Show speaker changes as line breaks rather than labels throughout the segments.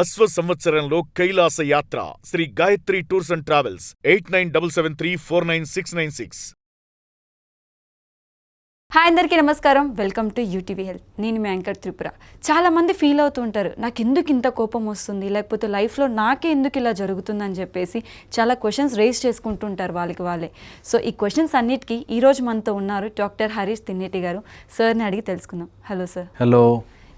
అశ్వ సంవత్సరంలో కైలాస యాత్ర Shri Gayatri tours and travels 8977349696.
Hi అందరికీ నమస్కారం. Welcome to UTV health. నేను మీ యాంకర్ త్రిపుర. చాలామంది ఫీల్ అవుతూ ఉంటారు, నాకు ఎందుకు ఇంత కోపం వస్తుంది, లేకపోతే లైఫ్లో నాకే ఎందుకు ఇలా జరుగుతుందని చెప్పేసి చాలా క్వశ్చన్స్ రేస్ చేసుకుంటుంటారు వాళ్ళకి వాళ్ళే. సో ఈ క్వశ్చన్స్ అన్నిటికీ ఈరోజు మనతో ఉన్నారు డాక్టర్ హరీష్ తిన్నేటి గారు. సార్ని అడిగి తెలుసుకుందాం. Hello sir.
Hello.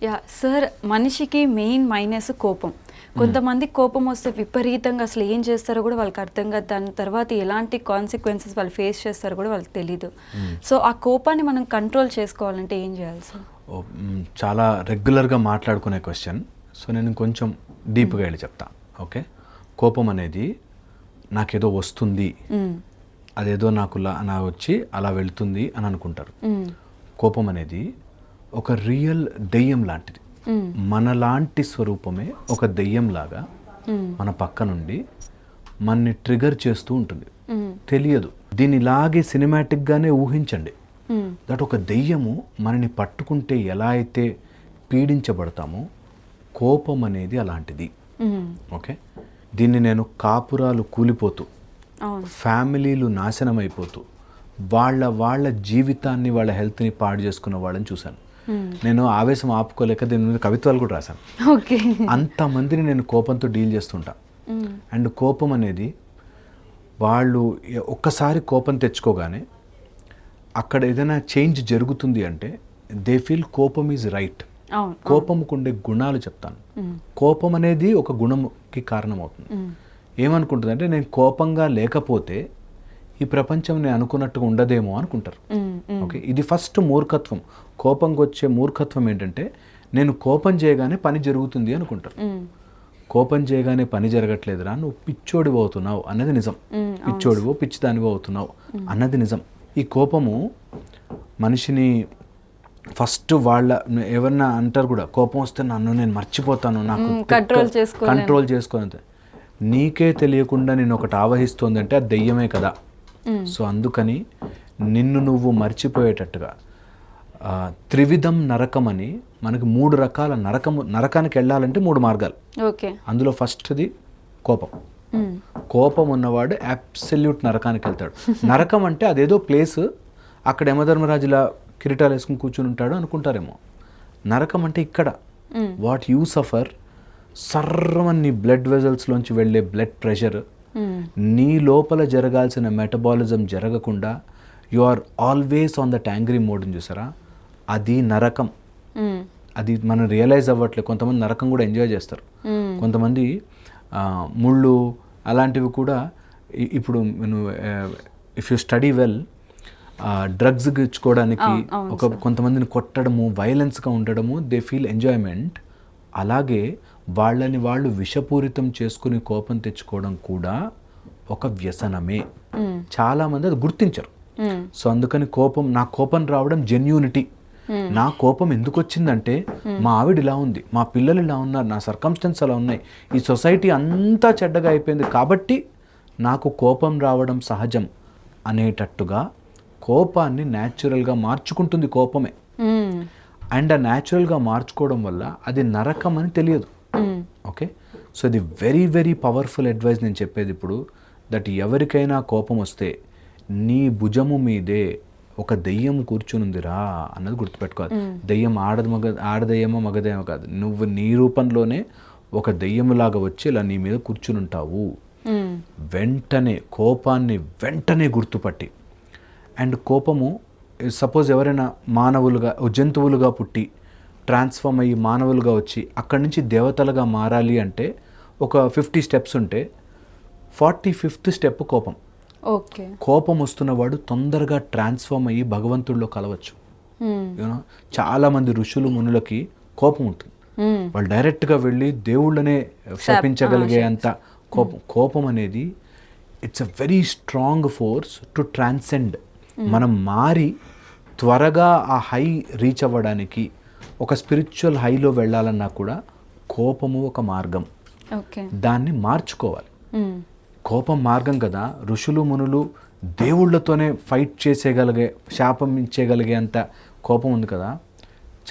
Yeah sir, మనిషికి మెయిన్ మైనస్ కోపం. కొంతమంది కోపం వస్తే విపరీతంగా అసలు ఏం చేస్తారో కూడా వాళ్ళకి అర్థం కాదు, దాని తర్వాత ఎలాంటి కాన్సిక్వెన్సెస్ వాళ్ళు ఫేస్ చేస్తారో కూడా వాళ్ళకి తెలీదు. సో ఆ కోపాన్ని మనం కంట్రోల్ చేసుకోవాలంటే ఏం చేయాలి సార్?
చాలా రెగ్యులర్గా మాట్లాడుకునే క్వశ్చన్. సో నేను కొంచెం డీప్గా వెళ్ళి చెప్తా. ఓకే, కోపం అనేది నాకేదో వస్తుంది, అదేదో నా వచ్చి అలా వెళ్తుంది అని అనుకుంటారు. కోపం అనేది ఒక రియల్ దెయ్యం లాంటిది. మనలాంటి స్వరూపమే ఒక దెయ్యంలాగా మన పక్క నుండి మనని ట్రిగర్ చేస్తూ ఉంటుంది. తెలియదు, దీన్ని ఇలాగే సినిమాటిక్గానే ఊహించండి. దట్ ఒక దెయ్యము మనని పట్టుకుంటే ఎలా అయితే పీడించబడతామో కోపం అనేది అలాంటిది. ఓకే, దీన్ని నేను కాపురాలు కూలిపోతూ, ఫ్యామిలీలు నాశనం అయిపోతూ, వాళ్ళ జీవితాన్ని వాళ్ళ హెల్త్ని పాడు చేసుకున్న వాళ్ళని చూశాను. నేను ఆవేశం ఆపుకోలేక దీని మీద కవిత్వాలు కూడా రాశాను. అంతమందిని నేను కోపంతో డీల్ చేస్తుంటా. అండ్ కోపం అనేది వాళ్ళు ఒక్కసారి కోపం తెచ్చుకోగానే అక్కడ ఏదైనా చేంజ్ జరుగుతుంది అంటే దే ఫీల్ కోపం ఈజ్ రైట్. కోపంకు ఉండే గుణాలు చెప్తాను. కోపం అనేది ఒక గుణంకి కారణం అవుతుంది. ఏమనుకుంటుంది అంటే నేను కోపంగా లేకపోతే ఈ ప్రపంచం నేను అనుకున్నట్టుగా ఉండదేమో అనుకుంటారు. ఓకే, ఇది ఫస్ట్ మూర్ఖత్వం. కోపంకి వచ్చే మూర్ఖత్వం ఏంటంటే నేను కోపం చేయగానే పని జరుగుతుంది అనుకుంటారు. కోపం చేయగానే పని జరగట్లేదురా, నువ్వు పిచ్చోడివి అవుతున్నావు అన్నది నిజం. పిచ్చోడివో పిచ్చిదానివో అవుతున్నావు అన్నది నిజం. ఈ కోపము మనిషిని ఫస్ట్ ఎవరన్నా అంటారు కూడా, కోపం వస్తే నేను మర్చిపోతాను, నాకు కంట్రోల్ చేసుకోనంతే. నీకే తెలియకుండా నేను ఒకటి ఆవహిస్తోంది అంటే అది దెయ్యమే కదా. సో అందుకని నిన్ను నువ్వు మర్చిపోయేటట్టుగా త్రివిధం నరకం అని మనకి 3 రకాల నరకానికి వెళ్ళాలంటే 3 మార్గాలు. అందులో ఫస్ట్ది కోపం. కోపం ఉన్నవాడు అబ్సల్యూట్ నరకానికి వెళ్తాడు. నరకం అంటే అదేదో ప్లేస్, అక్కడ యమధర్మరాజులా కిరీటాలు వేసుకుని కూర్చుని ఉంటాడు అనుకుంటారేమో. నరకం అంటే ఇక్కడ వాట్ యూ సఫర్, సర్రమని నీ బ్లడ్ వెజల్స్లోంచి వెళ్ళే బ్లడ్ ప్రెషర్, నీ లోపల జరగాల్సిన మెటబాలిజం జరగకుండా you are always on that angry మోడ్ని చూసారా, అది నరకం. అది మనం రియలైజ్ అవ్వట్లేదు. కొంతమంది నరకం కూడా ఎంజాయ్ చేస్తారు. కొంతమంది ముళ్ళు అలాంటివి కూడా. ఇప్పుడు if you study well, drugs ఇచ్చుకోవడానికి కొంతమందిని కొట్టడము, వైలెన్స్గా ఉండడము, దే ఫీల్ ఎంజాయ్మెంట్. అలాగే వాళ్ళని వాళ్ళు విషపూరితం చేసుకుని కోపం తెచ్చుకోవడం కూడా ఒక వ్యసనమే. చాలామంది అది గుర్తించరు. సో అందుకని నా కోపం రావడం జెన్యూనిటీ. నా కోపం ఎందుకు వచ్చిందంటే మా ఆవిడ ఇలా ఉంది, మా పిల్లలు ఇలా ఉన్నారు, నా సర్కమ్స్టెన్స్ అలా ఉన్నాయి, ఈ సొసైటీ అంతా చెడ్డగా అయిపోయింది కాబట్టి నాకు కోపం రావడం సహజం అనేటట్టుగా కోపాన్ని న్యాచురల్గా మార్చుకుంటుంది కోపమే. అండ్ ఆ న్యాచురల్గా మార్చుకోవడం వల్ల అది నరకం అని తెలియదు. ఓకే, సో ఇది వెరీ వెరీ పవర్ఫుల్ అడ్వైస్ నేను చెప్పేది ఇప్పుడు. దట్ ఎవరికైనా కోపం వస్తే నీ భుజము మీదే ఒక దెయ్యం కూర్చునుందిరా అన్నది గుర్తుపెట్టుకోవాలి. దెయ్యం ఆడదెయ్యమో మగదెయ్యమో కాదు, నువ్వు నీ రూపంలోనే ఒక దెయ్యములాగా వచ్చి ఇలా నీ మీద కూర్చుని ఉంటావు. వెంటనే కోపాన్ని గుర్తుపట్టి, అండ్ కోపము సపోజ్ ఎవరైనా మానవులుగా జంతువులుగా పుట్టి ట్రాన్స్ఫార్మ్ అయ్యి మానవులుగా వచ్చి అక్కడి నుంచి దేవతలుగా మారాలి అంటే ఒక 50 స్టెప్స్ ఉంటే 45th స్టెప్ కోపం. కోపం వస్తున్నవాడు తొందరగా ట్రాన్స్ఫార్మ్ అయ్యి భగవంతుడిలో కలవచ్చు. యూనో, చాలామంది ఋషులు మునులకి కోపం ఉంటుంది. వాళ్ళు డైరెక్ట్గా వెళ్ళి దేవుళ్ళనే శపించగలిగే అంత కోపం అనేది it's a very strong force to transcend. మనం మారి త్వరగా ఆ హై రీచ్ అవ్వడానికి, ఒక స్పిరిచువల్ హైలో వెళ్ళాలన్నా కూడా కోపము ఒక మార్గం. దాన్ని మార్చుకోవాలి. కోపం మార్గం కదా. ఋషులు మునులు దేవుళ్ళతోనే ఫైట్ చేసేయగలిగే, శాపం ఇచ్చేయగలిగే అంత కోపం ఉంది కదా.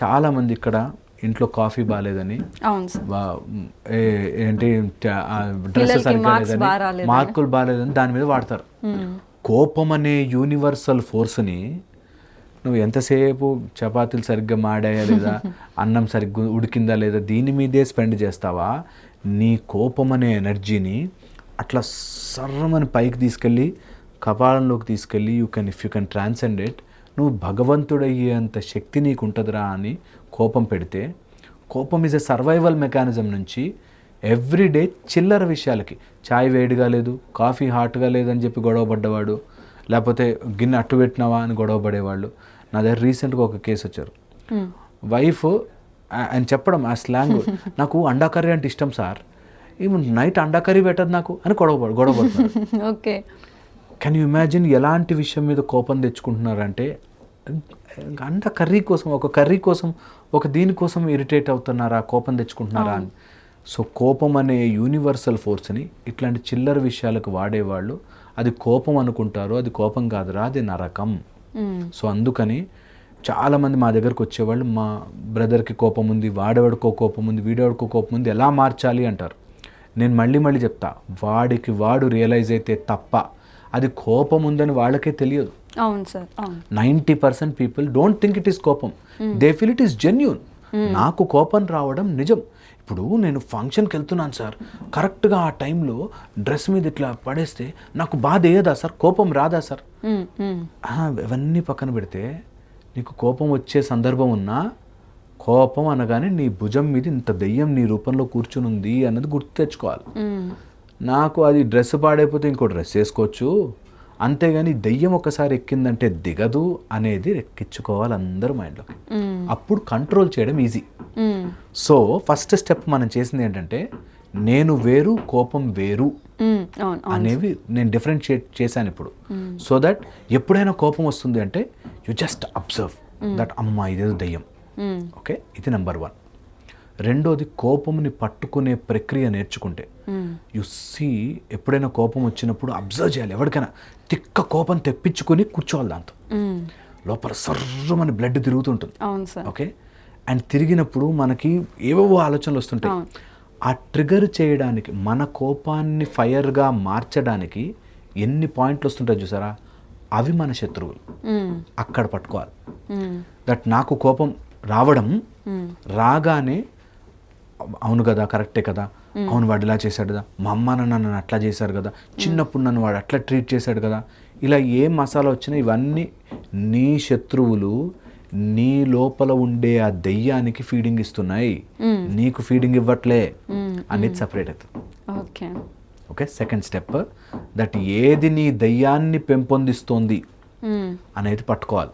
చాలామంది ఇక్కడ ఇంట్లో కాఫీ బాగాలేదని,
అవును సార్.
ఏంటి డ్రెస్ సరిగ్గా లేదని, మార్కులు బాగాలేదని దాని మీద వాడతారు. కోపం అనే యూనివర్సల్ ఫోర్స్ని నువ్వు ఎంతసేపు చపాతీలు సరిగ్గా మాడాయా లేదా, అన్నం సరిగ్గా ఉడికిందా లేదా, దీని మీదే స్పెండ్ చేస్తావా? నీ కోపం అనే ఎనర్జీని అట్లా సర్రమని పైకి తీసుకెళ్ళి కపాలంలోకి తీసుకెళ్ళి if you can transcend it, నువ్వు భగవంతుడయ్యేంత శక్తి నీకు ఉంటుందిరా అని కోపం పెడితే, కోపం ఈజ్ ఎ సర్వైవల్ మెకానిజం నుంచి ఎవ్రీడే చిల్లర విషయాలకి, చాయ్ వేడిగా లేదు, కాఫీ హాట్గా లేదని చెప్పి గొడవపడ్డవాడు, లేకపోతే గిన్నె అట్టు పెట్టినావా అని గొడవపడేవాళ్ళు. నా దగ్గర రీసెంట్గా ఒక కేసు వచ్చారు. వైఫ్ ఆయన చెప్పడం ఆ స్లాంగ్, నాకు అండా కర్రీ అంటే ఇష్టం సార్, ఏమో నైట్ అండా కర్రీ పెట్టదు నాకు అని గొడవపడుతున్నారు.
ఓకే,
కెన్ యూ ఇమాజిన్ ఎలాంటి విషయం మీద కోపం తెచ్చుకుంటున్నారంటే, అండా కర్రీ కోసం, ఒక కర్రీ కోసం, ఒక దీనికోసం ఇరిటేట్ అవుతున్నారా, కోపం తెచ్చుకుంటున్నారా అని. సో కోపం అనే యూనివర్సల్ ఫోర్స్ని ఇట్లాంటి చిల్లర విషయాలకు వాడేవాళ్ళు అది కోపం అనుకుంటారు. అది కోపం కాదురా, అది నరకం. సో అందుకని చాలామంది మా దగ్గరకు వచ్చేవాళ్ళు, మా బ్రదర్కి కోపం ఉంది, వాడేవాడికో కోపం ఉంది, వీడేవాడికో కోపం ఉంది, ఎలా మార్చాలి అంటారు. నేను మళ్ళీ చెప్తా, వాడికి వాడు రియలైజ్ అయితే తప్ప అది కోపం ఉందని వాళ్ళకే తెలియదు.
అవును sir.
90% people don't think it is కోపం, they feel it is genuine. నాకు కోపం రావడం నిజం. ఇప్పుడు నేను ఫంక్షన్కి వెళ్తున్నాను సార్, కరెక్ట్గా ఆ టైంలో డ్రెస్ మీద ఇట్లా పడేస్తే నాకు బాధ వేయదా సార్, కోపం రాదా సార్? ఇవన్నీ పక్కన పెడితే, నీకు కోపం వచ్చే సందర్భం ఉన్నా, కోపం అనగానే నీ భుజం మీద ఇంత దెయ్యం నీ రూపంలో కూర్చుని ఉంది అన్నది గుర్తు తెచ్చుకోవాలి. నాకు అది డ్రెస్ పాడైపోతే ఇంకో డ్రెస్ వేసుకోవచ్చు, అంతేగాని దెయ్యం ఒకసారి ఎక్కిందంటే దిగదు అనేది ఎక్కించుకోవాలి అందరూ మైండ్లోకి. అప్పుడు కంట్రోల్ చేయడం ఈజీ. సో ఫస్ట్ స్టెప్ మనం చేసింది ఏంటంటే, నేను వేరు కోపం వేరు అనేవి నేను డిఫరెన్షియేట్ చేశాను ఇప్పుడు. సో దట్ ఎప్పుడైనా కోపం వస్తుంది అంటే యు జస్ట్ అబ్జర్వ్ దట్ అమ్మా ఇదేదో దెయ్యం. ఓకే, ఇది నెంబర్ 1. రెండోది, కోపంని పట్టుకునే ప్రక్రియ నేర్చుకుంటే యు సీ, ఎప్పుడైనా కోపం వచ్చినప్పుడు అబ్జర్వ్ చేయాలి. ఎవరికైనా తిక్క కోపం తెప్పించుకొని కూర్చోవాలి, దాంతో లోపల సర్రమని బ్లడ్ తిరుగుతుంటుంది. ఓకే, అండ్ తిరిగినప్పుడు మనకి ఏవేవో ఆలోచనలు వస్తుంటాయి. ఆ ట్రిగర్ చేయడానికి, మన కోపాన్ని ఫైర్గా మార్చడానికి ఎన్ని పాయింట్లు వస్తుంటాయి చూసారా, అవి మన శత్రువులు. అక్కడ పట్టుకోవాలి. దట్ నాకు కోపం రావడం, రాగానే అవును కదా, కరెక్టే కదా, అవును వాడు ఇలా చేశాడు కదా, మా అమ్మ నన్ను అట్లా చేశారు కదా, చిన్నప్పుడు నన్ను వాడు అట్లా ట్రీట్ చేశాడు కదా, ఇలా ఏ మసాలా వచ్చినా ఇవన్నీ నీ శత్రువులు నీ లోపల ఉండే ఆ దెయ్యానికి ఫీడింగ్ ఇస్తున్నాయి, నీకు ఫీడింగ్ ఇవ్వట్లే అనేది సపరేట్ అవుతుంది. ఓకే, సెకండ్ స్టెప్, దట్ ఏది నీ దెయ్యాన్ని పెంపొందిస్తోంది అనేది పట్టుకోవాలి.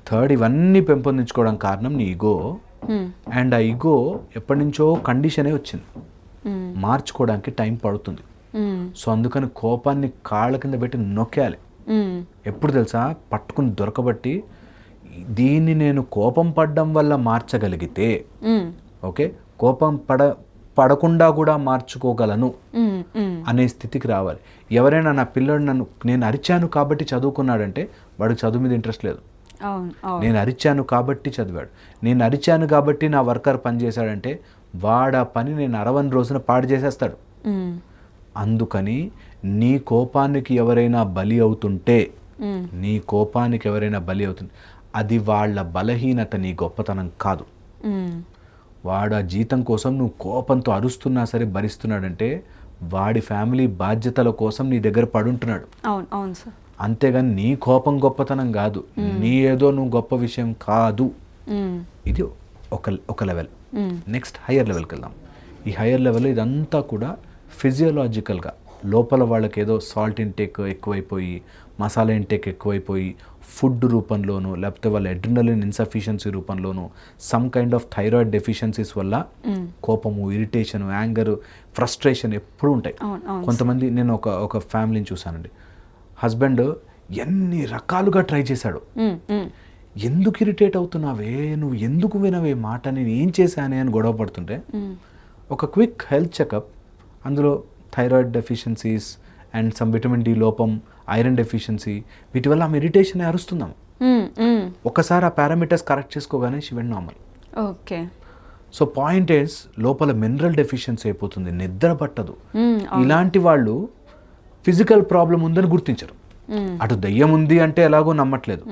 థర్డ్, ఇవన్నీ పెంపొందించుకోవడం కారణం నీ ఈగో. అండ్ ఆ ఈగో ఎప్పటి నుంచో కండిషనే వచ్చింది, మార్చుకోవడానికి టైం పడుతుంది. సో అందుకని కోపాన్ని కాళ్ళ కింద పెట్టి నొక్కేయాలి. ఎప్పుడు తెలుసా, పట్టుకుని దొరకబట్టి దీన్ని నేను కోపం పడడం వల్ల మార్చగలిగితే, ఓకే, కోపం పడకుండా కూడా మార్చుకోగలను అనే స్థితికి రావాలి. ఎవరైనా నా పిల్లడు నేను అరిచాను కాబట్టి చదువుకున్నాడంటే వాడికి చదువు మీద ఇంట్రెస్ట్ లేదు. నేను అరిచాను కాబట్టి చదివాడు, నేను అరిచాను కాబట్టి నా వర్కర్ పని చేశాడంటే వాడు ఆ పని నేను 60 రోజున పాడు చేసేస్తాడు. అందుకని నీ కోపానికి ఎవరైనా బలి అవుతుంటే, అది వాళ్ళ బలహీనత, నీ గొప్పతనం కాదు. వాడు ఆ జీతం కోసం నువ్వు కోపంతో అరుస్తున్నా సరే భరిస్తున్నాడంటే వాడి ఫ్యామిలీ బాధ్యతల కోసం నీ దగ్గర పడుంటున్నాడు. అంతేగాని నీ కోపం గొప్పతనం కాదు, నీ ఏదో నువ్వు గొప్ప విషయం కాదు. ఇది ఒక లెవెల్. నెక్స్ట్ హయ్యర్ లెవెల్కి వెళ్దాం. ఈ హయ్యర్ లెవెల్ ఇదంతా కూడా ఫిజియోలాజికల్గా లోపల వాళ్ళకి ఏదో సాల్ట్ ఇంటేక్ ఎక్కువైపోయి, మసాలా ఇంటేక్ ఎక్కువైపోయి, ఫుడ్ రూపంలోనూ లేకపోతే వాళ్ళ అడ్రినలిన్ ఇన్సఫిషియన్సీ రూపంలోనూ, some kind of thyroid deficiencies వల్ల కోపము, ఇరిటేషన్, యాంగర్, ఫ్రస్ట్రేషన్ ఎప్పుడూ ఉంటాయి. కొంతమంది, నేను ఒక ఫ్యామిలీని చూశానండి, హస్బెండ్ ఎన్ని రకాలుగా ట్రై చేశాడు, ఎందుకు ఇరిటేట్ అవుతున్నావే, నువ్వు ఎందుకు వినవే మాట, నేను ఏం చేశానే అని గొడవ పడుతుంటే ఒక క్విక్ హెల్త్ చెకప్, అందులో thyroid deficiencies and some vitamin D లోపం, ఐరన్ డెఫిషియన్సీ, వీటి వల్ల ఆమె ఇరిటేషన్ అరుస్తున్నాము. ఒకసారి ఆ పారామీటర్స్ కరెక్ట్ చేసుకోగానే she went normal.
Okay.
So point is లోపల మినరల్ డెఫిషియన్సీ అయిపోతుంది, నిద్ర పట్టదు. ఇలాంటి వాళ్ళు ఫిజికల్ ప్రాబ్లం ఉందని గుర్తించరు. అటు దయ్యం ఉంది అంటే ఎలాగో నమ్మట్లేదు,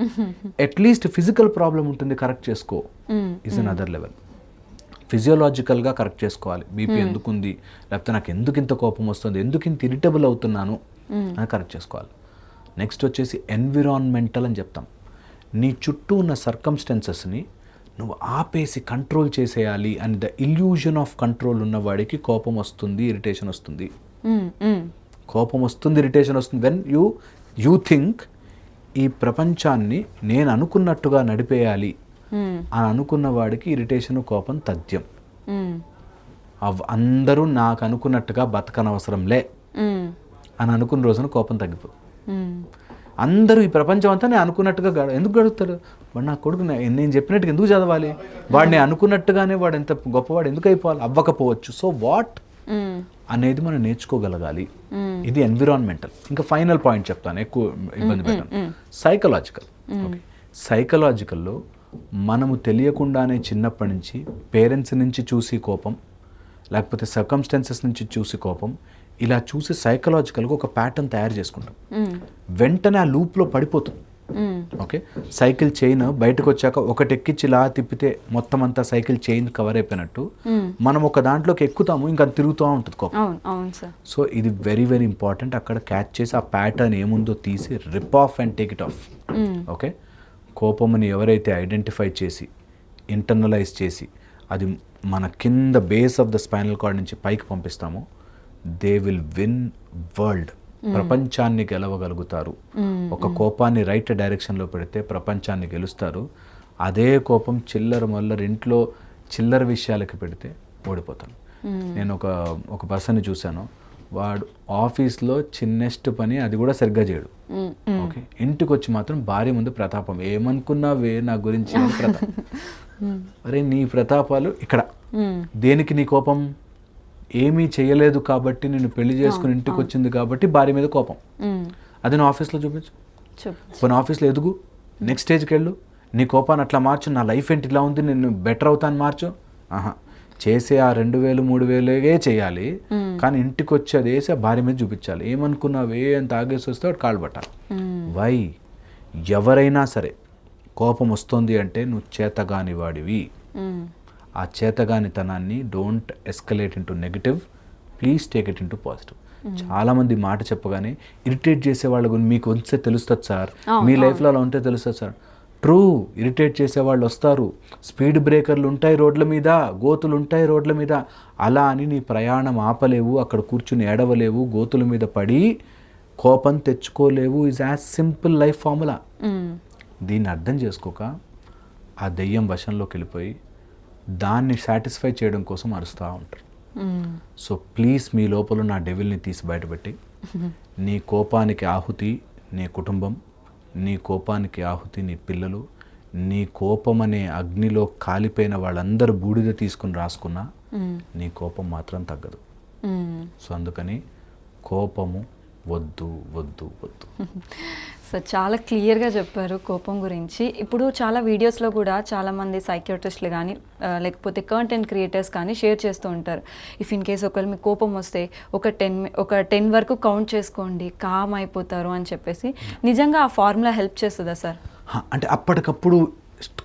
అట్లీస్ట్ ఫిజికల్ ప్రాబ్లం ఉంటుంది, కరెక్ట్ చేసుకో ఇస్ అన్ అదర్ లెవెల్. ఫిజియోలాజికల్గా కరెక్ట్ చేసుకోవాలి. బీపీ ఎందుకు ఉంది, లేకపోతే నాకు ఎందుకు ఇంత కోపం వస్తుంది, ఎందుకు ఇంత ఇరిటబుల్ అవుతున్నాను అని కరెక్ట్ చేసుకోవాలి. నెక్స్ట్ వచ్చేసి ఎన్విరాన్మెంటల్ అని చెప్తాం. నీ చుట్టూ ఉన్న సర్కమ్స్టెన్సెస్ని నువ్వు ఆపేసి కంట్రోల్ చేసేయాలి అని ద ఇల్యూజన్ ఆఫ్ కంట్రోల్ ఉన్న వాడికి కోపం వస్తుంది, ఇరిటేషన్ వస్తుంది. కోపం వస్తుంది, ఇరిటేషన్ వస్తుంది వెన్ యూ థింక్ ఈ ప్రపంచాన్ని నేను అనుకున్నట్టుగా నడిపేయాలి అని అనుకున్న వాడికి ఇరిటేషన్, కోపం తథ్యం. అందరూ నాకు అనుకున్నట్టుగా బతకనవసరంలే అని అనుకున్న రోజున కోపం తగ్గిపోతుంది. అందరూ ఈ ప్రపంచం అంతా నేను అనుకున్నట్టుగా ఎందుకు గడుపుతారు? వాడు నా కొడుకు నేను చెప్పినట్టుగా ఎందుకు చదవాలి? వాడిని అనుకున్నట్టుగానే వాడు ఎంత గొప్పవాడు ఎందుకు అయిపోవాలి? అవ్వకపోవచ్చు. సో వాట్ అనేది మనం నేర్చుకోగలగాలి. ఇది ఎన్విరాన్మెంటల్. ఇంకా ఫైనల్ పాయింట్ చెప్తాను, ఎక్కువ ఇబ్బంది పెట్టాను. సైకలాజికల్. సైకలాజికల్లో మనము తెలియకుండానే చిన్నప్పటి నుంచి పేరెంట్స్ నుంచి చూసి కోపం, లేకపోతే సర్కమ్స్టెన్సెస్ నుంచి చూసి కోపం, ఇలా చూసి సైకలాజికల్గా ఒక ప్యాటర్న్ తయారు చేసుకుంటాం. వెంటనే ఆ లూప్లో పడిపోతుంది. ఓకే, సైకిల్ చైన్ బయటకు వచ్చాక ఒకటి ఎక్కించి ఇలా తిప్పితే మొత్తం అంతా సైకిల్ చైన్ కవర్ అయిపోయినట్టు మనం ఒక దాంట్లోకి ఎక్కుతాము, ఇంకా తిరుగుతూ ఉంటుంది కోపం. సో ఇది వెరీ వెరీ ఇంపార్టెంట్. అక్కడ క్యాచ్ చేసి ఆ ప్యాటర్న్ ఏముందో తీసి rip off and take it off. Okay, కోపంని ఎవరైతే ఐడెంటిఫై చేసి ఇంటర్నలైజ్ చేసి అది మన కింద base of the spinal cord నుంచి పైకి పంపిస్తామో దే విల్ విన్ వరల్డ్. ప్రపంచాన్ని గెలవగలుగుతారు. ఒక కోపాన్ని రైట్ డైరెక్షన్లో పెడితే ప్రపంచాన్ని గెలుస్తారు. అదే కోపం చిల్లర మల్లర ఇంట్లో చిల్లర విషయాలకి పెడితే ఓడిపోతాను. నేను ఒక పర్సన్ని చూశాను, వాడు ఆఫీస్లో చిన్నెస్ట్ పని అది కూడా సరిగ్గా చేయడు. ఓకే, ఇంటికి వచ్చి మాత్రం భార్య ముందు ప్రతాపం. ఏమనుకున్నావే నా గురించి ప్రతాపం. అరే నీ ప్రతాపాలు ఇక్కడ దేనికి? నీ కోపం ఏమీ చేయలేదు కాబట్టి, నేను పెళ్లి చేసుకుని ఇంటికి వచ్చింది కాబట్టి భార్య మీద కోపం. అది నా ఆఫీస్లో చూపించు. పోనీ ఆఫీస్లో ఎదుగు, నెక్స్ట్ స్టేజ్కి వెళ్ళు, నీ కోపాన్ని అట్లా మార్చు. నా లైఫ్ ఏంటి ఇలా ఉంది, నేను బెటర్ అవుతాను మార్చు. చేసే ఆ 2000 3000 చేయాలి, కానీ ఇంటికి వచ్చి అది వేసి ఆ భార్య మీద చూపించాలి. ఏమనుకున్నావే అంత ఆగేసి వస్తే వాడు కాళ్ళు పట్టాలి. వై? ఎవరైనా సరే కోపం వస్తుంది అంటే నువ్వు చేతగాని వాడివి. ఆ చేతగానితనాన్ని don't escalate into negative, please take it into positive. చాలామంది మాట చెప్పగానే ఇరిటేట్ చేసే వాళ్ళ గురించి మీకు వస్తే తెలుస్తుంది సార్, మీ లైఫ్లో అలా ఉంటే తెలుస్తుంది సార్. ట్రూ, ఇరిటేట్ చేసేవాళ్ళు వస్తారు, స్పీడ్ బ్రేకర్లు ఉంటాయి రోడ్ల మీద, గోతులు ఉంటాయి రోడ్ల మీద. అలా అని నీ ప్రయాణం ఆపలేవు, అక్కడ కూర్చుని ఏడవలేవు, గోతుల మీద పడి కోపం తెచ్చుకోలేవు. Is as simple life formula. దీన్ని అర్థం చేసుకోక ఆ దెయ్యం వశంలోకి వెళ్ళిపోయి దాన్ని సాటిస్ఫై చేయడం కోసం అరుస్తూ ఉంటారు. సో ప్లీజ్ మీ లోపల నా డెవిల్ని తీసి బయటపెట్టి, నీ కోపానికి ఆహుతి నీ కుటుంబం, నీ కోపానికి ఆహుతి నీ పిల్లలు, నీ కోపం అనే అగ్నిలో కాలిపోయిన వాళ్ళందరూ బూడిద తీసుకుని రాసుకున్నా నీ కోపం మాత్రం తగ్గదు. సో అందుకని కోపము వద్దు వద్దు వద్దు.
సో చాలా క్లియర్గా చెప్పారు కోపం గురించి. ఇప్పుడు చాలా వీడియోస్లో కూడా చాలామంది సైకియాట్రిస్టులు కానీ లేకపోతే కంటెంట్ క్రియేటర్స్ కానీ షేర్ చేస్తూ ఉంటారు. ఇఫ్ ఇన్ కేస్ ఒకవేళ మీకు కోపం వస్తే ఒక 10 వరకు కౌంట్ చేసుకోండి, కామ్ అయిపోతారు అని చెప్పేసి. నిజంగా ఆ ఫార్ములా హెల్ప్ చేస్తుందా సార్?
అంటే అప్పటికప్పుడు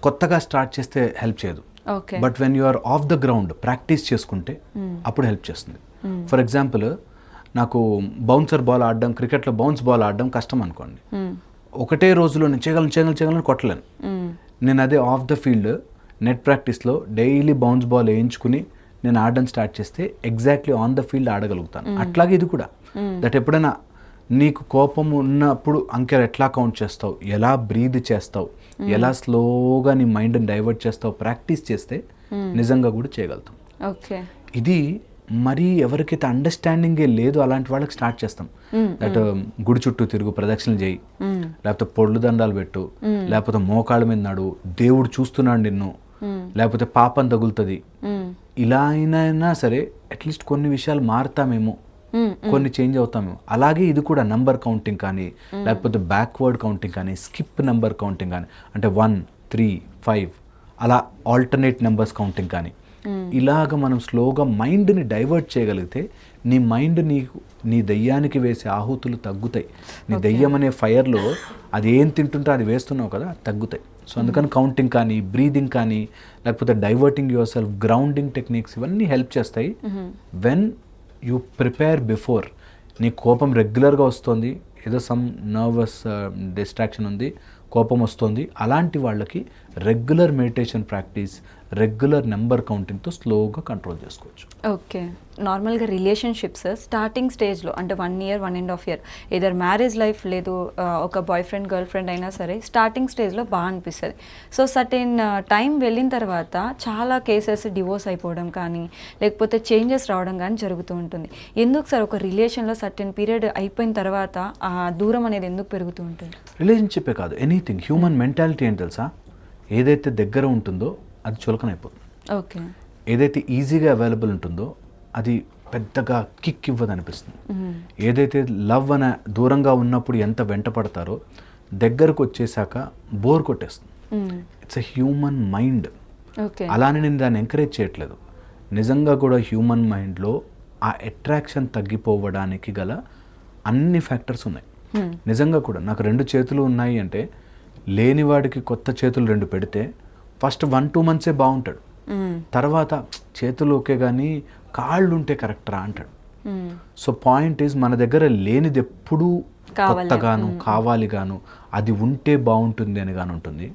కొత్తగా స్టార్ట్ చేస్తే హెల్ప్ చేయదు.
Okay,
but when you are off the ground practice చేసుకుంటే అప్పుడు హెల్ప్ చేస్తుంది. ఫర్ ఎగ్జాంపుల్, నాకు బౌన్సర్ బాల్ ఆడడం, క్రికెట్లో బౌన్స్ బాల్ ఆడడం కష్టం అనుకోండి. ఒకటే రోజులో నేను చేయగలను కొట్టలేను. నేను అదే ఆఫ్ ద ఫీల్డ్ నెట్ ప్రాక్టీస్లో డైలీ బౌన్స్ బాల్ వేయించుకుని నేను ఆడడం స్టార్ట్ చేస్తే ఎగ్జాక్ట్లీ ఆన్ ద ఫీల్డ్ ఆడగలుగుతాను. అట్లాగే ఇది కూడా, దట్ ఎప్పుడైనా నీకు కోపం ఉన్నప్పుడు అంకెలు ఎట్లా కౌంట్ చేస్తావు, ఎలా బ్రీద్ చేస్తావు, ఎలా స్లోగా నీ మైండ్ని డైవర్ట్ చేస్తావు ప్రాక్టీస్ చేస్తే నిజంగా కూడా చేయగలుగుతాం.
ఓకే,
ఇది మరీ ఎవరికైతే అండర్స్టాండింగే లేదు అలాంటి వాళ్ళకి స్టార్ట్ చేస్తాం. దట్ గుడి చుట్టూ తిరుగు, ప్రదక్షిణలు చేయి, లేకపోతే పొళ్ళు దండాలు పెట్టు, లేకపోతే మోకాళ్ళ మీద నడు, దేవుడు చూస్తున్నాడు నిన్ను, లేకపోతే పాపం తగులుతుంది. ఇలా అయినా సరే అట్లీస్ట్ కొన్ని విషయాలు మారుతామేమో, కొన్ని చేంజ్ అవుతామేమో. అలాగే ఇది కూడా నంబర్ కౌంటింగ్ కానీ, లేకపోతే బ్యాక్వర్డ్ కౌంటింగ్ కానీ, స్కిప్ నెంబర్ కౌంటింగ్ కానీ, అంటే 1 3 5 అలా ఆల్టర్నేట్ నెంబర్స్ కౌంటింగ్ కానీ ఇలాగ మనం స్లోగా మైండ్ని డైవర్ట్ చేయగలిగితే నీ మైండ్ నీ దెయ్యానికి వేసే ఆహుతులు తగ్గుతాయి. నీ దెయ్యం అనే ఫైర్లో అది ఏం తింటుంటే అది వేస్తున్నావు కదా, అది తగ్గుతాయి. సో అందుకని కౌంటింగ్ కానీ, బ్రీదింగ్ కానీ, లేకపోతే diverting your self, grounding techniques ఇవన్నీ హెల్ప్ చేస్తాయి. వెన్ యూ ప్రిపేర్ బిఫోర్, నీ కోపం రెగ్యులర్గా వస్తుంది, ఏదో సమ్ నర్వస్ డిస్ట్రాక్షన్ ఉంది, కోపం వస్తుంది, అలాంటి వాళ్ళకి regular meditation practice, regular number కౌంటింగ్తో స్లోగా కంట్రోల్ చేసుకోవచ్చు.
ఓకే. నార్మల్గా రిలేషన్షిప్స్ స్టార్టింగ్ స్టేజ్లో అంటే 1 year 1.5 year either marriage life లేదు ఒక బాయ్ ఫ్రెండ్ గర్ల్ ఫ్రెండ్ అయినా సరే స్టార్టింగ్ స్టేజ్లో బాగా అనిపిస్తుంది. సో సర్టెన్ టైం వెళ్ళిన తర్వాత చాలా కేసెస్ డివోర్స్ అయిపోవడం కానీ లేకపోతే చేంజెస్ రావడం కానీ జరుగుతూ ఉంటుంది. ఎందుకు సార్ ఒక రిలేషన్లో సర్టెన్ పీరియడ్ అయిపోయిన తర్వాత ఆ దూరం అనేది ఎందుకు పెరుగుతూ ఉంటుంది?
రిలేషన్షిప్పే కాదు, ఎనీథింగ్. హ్యూమన్ మెంటాలిటీ ఏంటి తెలుసా, ఏదైతే దగ్గర ఉంటుందో అది చులకన అయిపోతుంది.
ఓకే.
ఏదైతే ఈజీగా అవైలబుల్ ఉంటుందో అది పెద్దగా కిక్ ఇవ్వదు అనిపిస్తుంది. ఏదైతే లవ్ అనే దూరంగా ఉన్నప్పుడు ఎంత వెంట పడతారో దగ్గరకు వచ్చేసాక బోర్ కొట్టేస్తుంది. It's a human mind. అలానే నేను దాన్ని ఎంకరేజ్ చేయట్లేదు. నిజంగా కూడా హ్యూమన్ మైండ్లో ఆ అట్రాక్షన్ తగ్గిపోవడానికి గల అన్ని ఫ్యాక్టర్స్ ఉన్నాయి. నిజంగా కూడా నాకు 2 చేతులు ఉన్నాయి అంటే లేనివాడికి కొత్త చేతులు 2 పెడితే ఫస్ట్ 1-2 months బాగుంటాడు, తర్వాత చేతులు ఓకే కానీ కాళ్ళు ఉంటే కరెక్టరా అంటాడు. సో పాయింట్ ఈజ్ మన దగ్గర లేనిది ఎప్పుడూ కొత్తగాను కావాలి గాను అది ఉంటే బాగుంటుంది అని గాను ఉంటుంది.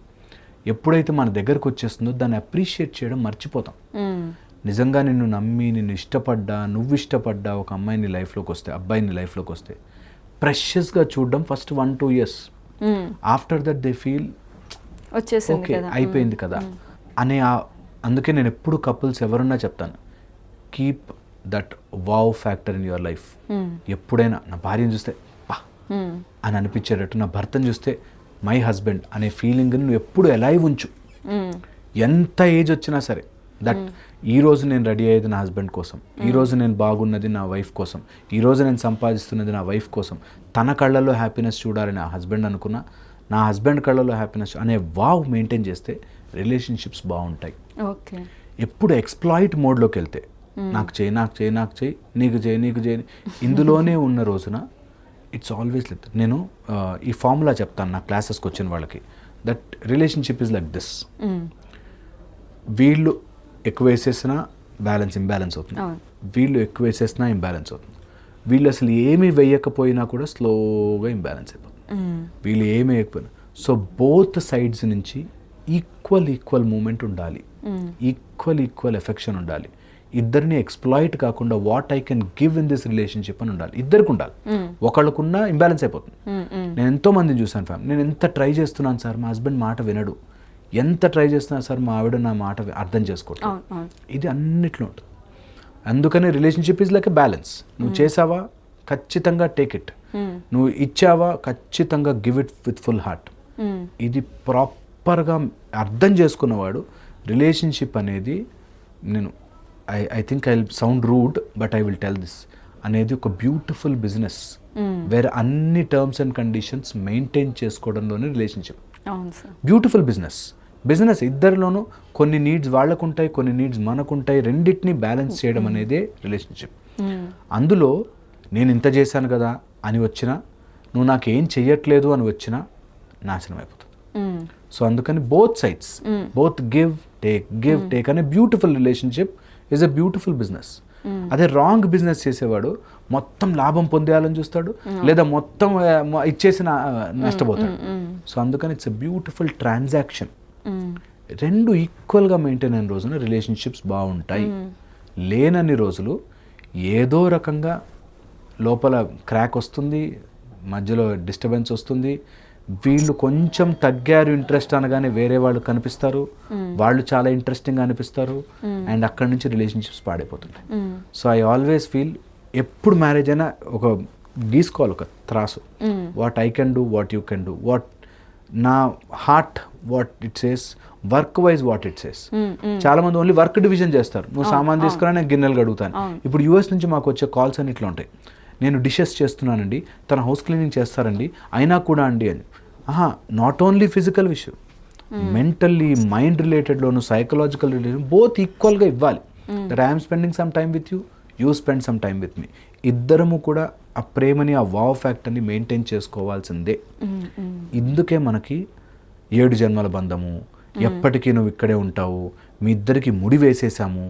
ఎప్పుడైతే మన దగ్గరకు వచ్చేస్తుందో దాన్ని అప్రిషియేట్ చేయడం మర్చిపోతాం. నిజంగా నిన్ను నమ్మి నిన్ను ఇష్టపడ్డా, నువ్వు ఇష్టపడ్డా ఒక అమ్మాయిని లైఫ్లోకి వస్తే, అబ్బాయిని లైఫ్లోకి వస్తే ప్రెషియస్గా చూడడం first 1-2 years. After that they feel okay అయిపోయింది కదా అనే. అందుకే నేను ఎప్పుడు కపుల్స్ ఎవరున్నా చెప్తాను, keep that wow factor in your life. ఎప్పుడైనా నా భార్యను చూస్తే పా అని అనిపించేటట్టు, నా భర్తను చూస్తే మై హస్బెండ్ అనే ఫీలింగ్ నువ్వు ఎప్పుడు ఎలైవ్ ఉంచు. ఎంత ఏజ్ వచ్చినా సరే, దట్ ఈరోజు నేను రెడీ అయ్యేది నా హస్బెండ్ కోసం, ఈరోజు నేను బాగున్నది నా వైఫ్ కోసం, ఈరోజు నేను సంపాదిస్తున్నది నా వైఫ్ కోసం, తన కళ్ళల్లో హ్యాపీనెస్ చూడాలని నా హస్బెండ్ అనుకున్నా, నా హస్బెండ్ కళ్ళలో హ్యాపీనెస్ అనే వావ్ మెయింటైన్ చేస్తే రిలేషన్షిప్స్ బాగుంటాయి.
ఓకే.
ఎప్పుడు ఎక్స్ప్లాయిట్ మోడ్లోకి వెళ్తే నాకు చేయి, నాకు చేయి, నాకు చేయి, నీకు చేయి, నీకు చేయి, ఇందులోనే ఉన్న రోజున ఇట్స్ ఆల్వేస్ లైక్. నేను ఈ ఫార్ములా చెప్తాను నా క్లాసెస్కి వచ్చిన వాళ్ళకి, that relationship is like this. వీళ్ళు ఎక్కువ వేసేసినా బ్యాలెన్స్ ఇంబ్యాలెన్స్ అవుతుంది, వీళ్ళు ఎక్కువ వేసేసినా ఇంబ్యాలెన్స్ అవుతుంది, వీళ్ళు అసలు ఏమీ వేయకపోయినా కూడా స్లోగా ఇంబ్యాలెన్స్ అయిపోతుంది, వీళ్ళు ఏమీ వేయకపోయినా. సో బోత్ సైడ్స్ నుంచి ఈక్వల్ మూమెంట్ ఉండాలి, ఈక్వల్ ఎఫెక్షన్ ఉండాలి. ఇద్దరిని ఎక్స్ప్లాయిట్ కాకుండా what I can give in this relationship అని ఉండాలి. ఇద్దరికి ఉండాలి. ఒకళ్ళకున్నా ఇంబ్యాలెన్స్ అయిపోతుంది. నేను ఎంతో మందిని చూసాను ఫ్యామిలీ, నేను ఎంత ట్రై చేస్తున్నాను సార్ మా హస్బెండ్ మాట వినడు, ఎంత ట్రై చేస్తున్నా సార్ మా ఆవిడ నా మాట అర్థం చేసుకోవట్లేదు. ఇది అన్నిట్లో ఉంటుంది. అందుకని relationship is like a balance. నువ్వు చేసావా ఖచ్చితంగా టేక్ ఇట్, నువ్వు ఇచ్చావా ఖచ్చితంగా give it with full heart. ఇది ప్రాపర్గా అర్థం చేసుకున్నవాడు రిలేషన్షిప్ అనేది, నేను I think I will sound rude but I will tell this, అనేది ఒక బ్యూటిఫుల్ బిజినెస్ వేర్ అన్ని టర్మ్స్ అండ్ కండిషన్స్ మెయింటైన్ చేసుకోవడంలోనే రిలేషన్షిప్. బ్యూటిఫుల్ బిజినెస్ ఇద్దరిలోనూ కొన్ని నీడ్స్ వాళ్ళకుంటాయి, కొన్ని నీడ్స్ మనకుంటాయి, రెండింటినీ బ్యాలెన్స్ చేయడం అనేదే రిలేషన్షిప్. అందులో నేను ఇంత చేశాను కదా అని వచ్చినా, నువ్వు నాకేం చెయ్యట్లేదు అని వచ్చినా నాశనం అయిపోతుంది. సో అందుకని both sides, both give take అనే beautiful relationship is a beautiful business. అదే రాంగ్ బిజినెస్ చేసేవాడు మొత్తం లాభం పొందేయాలని చూస్తాడు, లేదా మొత్తం ఇచ్చేసి నష్టపోతాడు. సో అందుకని ఇట్స్ ఎ బ్యూటిఫుల్ ట్రాన్సాక్షన్. రెండు ఈక్వల్గా మెయింటైన్ అయిన రోజున రిలేషన్షిప్స్ బాగుంటాయి. లేనన్ని రోజులు ఏదో రకంగా లోపల క్రాక్ వస్తుంది, మధ్యలో డిస్టర్బెన్స్ వస్తుంది, వీళ్ళు కొంచెం తగ్గారు ఇంట్రెస్ట్ అనగానే వేరే వాళ్ళు కనిపిస్తారు, వాళ్ళు చాలా ఇంట్రెస్టింగ్గా అనిపిస్తారు, అండ్ అక్కడి నుంచి రిలేషన్షిప్స్ పాడైపోతుంటాయి. సో ఐ ఆల్వేస్ ఫీల్ ఎప్పుడు మ్యారేజ్ అయినా ఒక గీసుకోవాలి ఒక త్రాసు, what I can do, what you can do, what నా heart what it says, work wise what it says. చాలా మంది ఓన్లీ వర్క్ డివిజన్ చేస్తారు, నువ్వు సామాన్ తీసుకురా నేను గిన్నెలు గడుగుతాను. ఇప్పుడు యూఎస్ నుంచి మాకు వచ్చే కాల్స్ అని ఇట్లా ఉంటాయి, నేను డిషెస్ చేస్తున్నానండి, తన హౌస్ క్లీనింగ్ చేస్తారండి, అయినా కూడా అండి అని. నాట్ ఓన్లీ ఫిజికల్ విషయం, మెంటల్లీ మైండ్ రిలేటెడ్లోను సైకలాజికల్ రిలేటెడ్ బోత్ ఈక్వల్గా ఇవ్వాలి. That I'm spending some time with you spend some time with me. ఇద్దరము కూడా ఆ ప్రేమని, ఆ వావ్ ఫ్యాక్టర్ని మెయింటైన్ చేసుకోవాల్సిందే. ఇందుకే మనకి 7 జన్మల బంధము, ఎప్పటికీ నువ్వు ఇక్కడే ఉంటావు, మీ ఇద్దరికి ముడి వేసేసాము.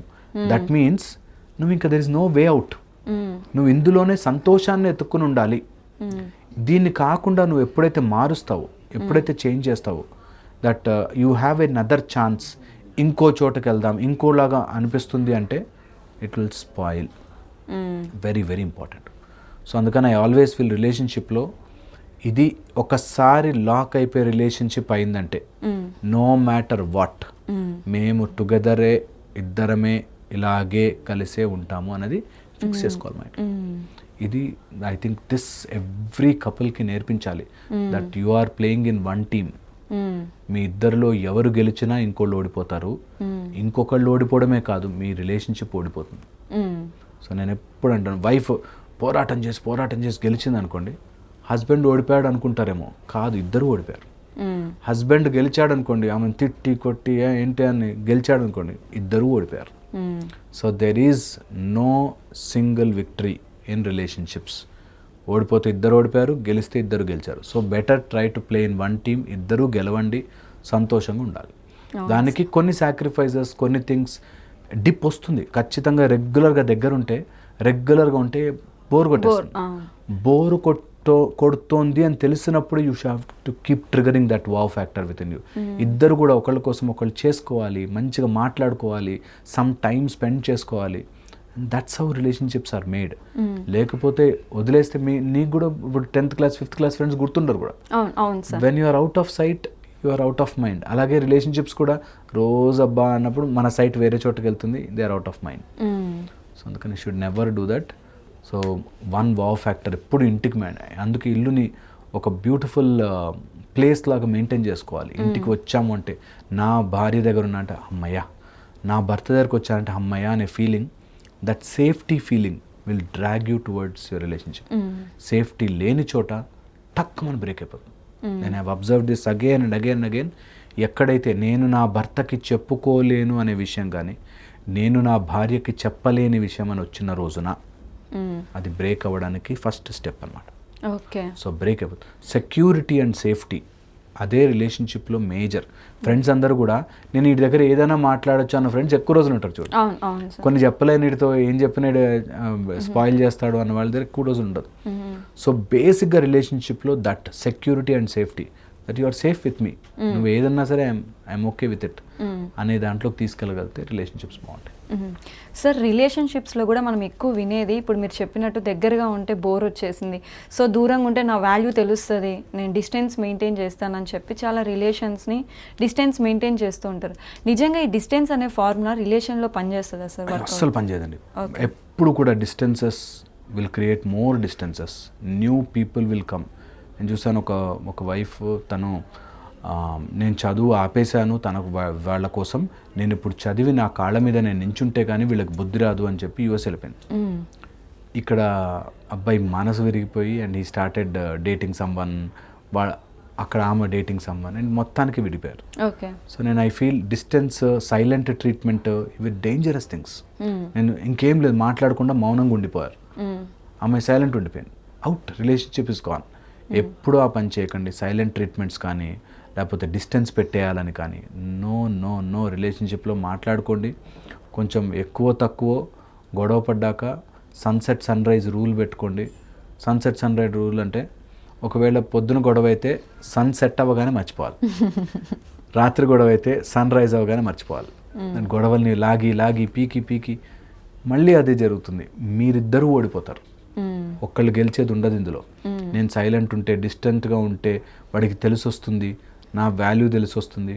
దట్ మీన్స్ నువ్వు ఇంకా there is no way out. నువ్వు ఇందులోనే సంతోషాన్ని ఎత్తుక్కుని ఉండాలి. దీన్ని కాకుండా నువ్వు ఎప్పుడైతే మారుస్తావో, ఎప్పుడైతే చేంజ్ చేస్తావో, that you have an other chance, ఇంకో చోటకి వెళ్దాం, ఇంకోలాగా అనిపిస్తుంది అంటే it will spoil. Very very important. So అందుకని ఐ ఆల్వేస్ ఫీల్ రిలేషన్షిప్లో ఇది ఒకసారి లాక్ అయిపోయే రిలేషన్షిప్ అయిందంటే నో మ్యాటర్ వాట్, మేము టుగెదరే, ఇద్దరమే ఇలాగే కలిసే ఉంటాము అనేది ఫిక్స్ చేసుకోవాలి మైండ్. ఇది ఐ థింక్ దిస్ ఎవ్రీ కపుల్కి నేర్పించాలి. That you are playing in one team. మీ ఇద్దరిలో ఎవరు గెలిచినా ఇంకోళ్ళు ఓడిపోతారు. ఇంకొకళ్ళు ఓడిపోవడమే కాదు, మీ రిలేషన్షిప్ ఓడిపోతుంది. సో నేను ఎప్పుడు అంటాను, వైఫ్ పోరాటం చేసి గెలిచింది అనుకోండి, హస్బెండ్ ఓడిపోయాడు అనుకుంటారేమో, కాదు, ఇద్దరు ఓడిపోయారు. హస్బెండ్ గెలిచాడు అనుకోండి, ఆమెను తిట్టి కొట్టి ఏంటి అని గెలిచాడు అనుకోండి, ఇద్దరు ఓడిపోయారు. So there is no single victory in relationships. ఓడిపోతే ఇద్దరు ఓడిపోయారు, గెలిస్తే ఇద్దరు గెలిచారు. So better try to play in one team. ఇద్దరూ గెలవండి, సంతోషంగా ఉండాలి. దానికి కొన్ని సాక్రిఫైజెస్, కొన్ని థింగ్స్, డిప్ వస్తుంది ఖచ్చితంగా. రెగ్యులర్గా ఉంటే బోర్ కొట్టేస్తుంది. బోరు కొడుతోంది అని తెలిసినప్పుడు you have to keep triggering that wow factor within you. ఇద్దరు కూడా ఒకళ్ళ కోసం ఒకళ్ళు చేసుకోవాలి, మంచిగా మాట్లాడుకోవాలి, సమ్ టైం స్పెండ్ చేసుకోవాలి. That's how relationships are made. లేకపోతే వదిలేస్తే నీకు కూడా ఇప్పుడు 10th class 5th class friends గుర్తుండరు కూడా. When you are out of sight you are out of mind. అలాగే రిలేషన్షిప్స్ కూడా రోజు అబ్బా అన్నప్పుడు మన సైట్ వేరే చోటుకి వెళ్తుంది, they are out of mind. So అందుకని should never do that. So one wow factor ఎప్పుడు ఇంటికి అందుకే ఇల్లుని ఒక బ్యూటిఫుల్ ప్లేస్ లాగా మెయింటైన్ చేసుకోవాలి. ఇంటికి వచ్చాము అంటే నా భార్య దగ్గర ఉన్నా అంటే అమ్మయ్య, నా భర్త దగ్గరకు వచ్చానంటే అమ్మయ్య అనే feeling, that safety feeling will drag you towards your relationship. Safety లేని చోట టక్ మన బ్రేక్ అయిపోతుంది. నేను have observe this again and again. ఎక్కడైతే నేను నా భర్తకి చెప్పుకోలేను అనే విషయం కానీ, నేను నా భార్యకి చెప్పలేని విషయం అని వచ్చిన రోజున అది బ్రేక్ అవ్వడానికి ఫస్ట్ స్టెప్ అన్నమాట.
ఓకే.
సో బ్రేక్ అయిపోతుంది. సెక్యూరిటీ అండ్ సేఫ్టీ అదే రిలేషన్షిప్లో మేజర్. ఫ్రెండ్స్ అందరూ కూడా నేను వీటి దగ్గర ఏదైనా మాట్లాడచ్చు అన్న ఫ్రెండ్స్ ఎక్కువ రోజులు ఉంటారు చూడు. కొన్ని చెప్పలేని వీటితో ఏం చెప్పినా స్పాయిల్ చేస్తాడు అన్న వాళ్ళ దగ్గర ఎక్కువ రోజులు ఉండదు. సో బేసిక్గా రిలేషన్షిప్లో that security and safety, that you are safe with me, నువ్వు ఏదన్నా సరే ఐఎమ్ ఓకే విత్ ఇట్ అనే దాంట్లోకి తీసుకెళ్ళగలిగితే రిలేషన్షిప్స్ బాగుంటాయి.
సార్, రిలేషన్షిప్స్లో కూడా మనం ఎక్కువ వినేది, ఇప్పుడు మీరు చెప్పినట్టు దగ్గరగా ఉంటే బోర్ వచ్చేసింది, సో దూరంగా ఉంటే నా వాల్యూ తెలుస్తుంది, నేను డిస్టెన్స్ మెయింటైన్ చేస్తానని చెప్పి చాలా రిలేషన్స్ని డిస్టెన్స్ మెయింటైన్ చేస్తూ ఉంటారు. నిజంగా ఈ డిస్టెన్స్ అనే ఫార్ములా రిలేషన్లో పనిచేస్తుందా సార్?
అస్సలు పనిచేయదండి. ఎప్పుడు కూడా distances will create more distances, new people will come. నేను చూసాను ఒక వైఫ్, తను నేను చదువు ఆపేశాను తనకు వాళ్ళ కోసం, నేను ఇప్పుడు చదివి నా కాళ్ళ మీద నేను నించుంటే కానీ వీళ్ళకి బుద్ధి రాదు అని చెప్పి యూఎస్ వెళ్ళిపోయింది. ఇక్కడ అబ్బాయి మనసు విరిగిపోయి and he started dating someone, అక్కడ ఆమె డేటింగ్ సమ్వన్ అండ్ మొత్తానికి విడిపోయారు. సో నేను I feel distance, silent treatment, ఇవి డేంజరస్ థింగ్స్. నేను ఇంకేం లేదు మాట్లాడకుండా మౌనంగా ఉండిపోయారు, ఆమె సైలెంట్ ఉండిపోయింది, అవుట్, రిలేషన్షిప్ ఇస్ గాన్. ఎప్పుడూ ఆ పని చేయకండి. సైలెంట్ ట్రీట్మెంట్స్ కానీ లేకపోతే డిస్టెన్స్ పెట్టేయాలని కానీ నో. రిలేషన్షిప్లో మాట్లాడుకోండి. కొంచెం ఎక్కువ తక్కువ గొడవ పడ్డాక సన్సెట్ సన్ రైజ్ రూల్ పెట్టుకోండి. సన్సెట్ సన్ రైజ్ రూల్ అంటే ఒకవేళ పొద్దున గొడవ అయితే సన్సెట్ అవ్వగానే మర్చిపోవాలి, రాత్రి గొడవ అయితే సన్ రైజ్ అవ్వగానే మర్చిపోవాలి. గొడవల్ని లాగి పీకి మళ్ళీ అదే జరుగుతుంది, మీరిద్దరూ ఓడిపోతారు. ఒక్కళ్ళు గెలిచేది ఉండదు ఇందులో. నేను సైలెంట్ ఉంటే, డిస్టెంట్గా ఉంటే వాడికి తెలిసి వస్తుంది, నా వాల్యూ తెలిసి వస్తుంది,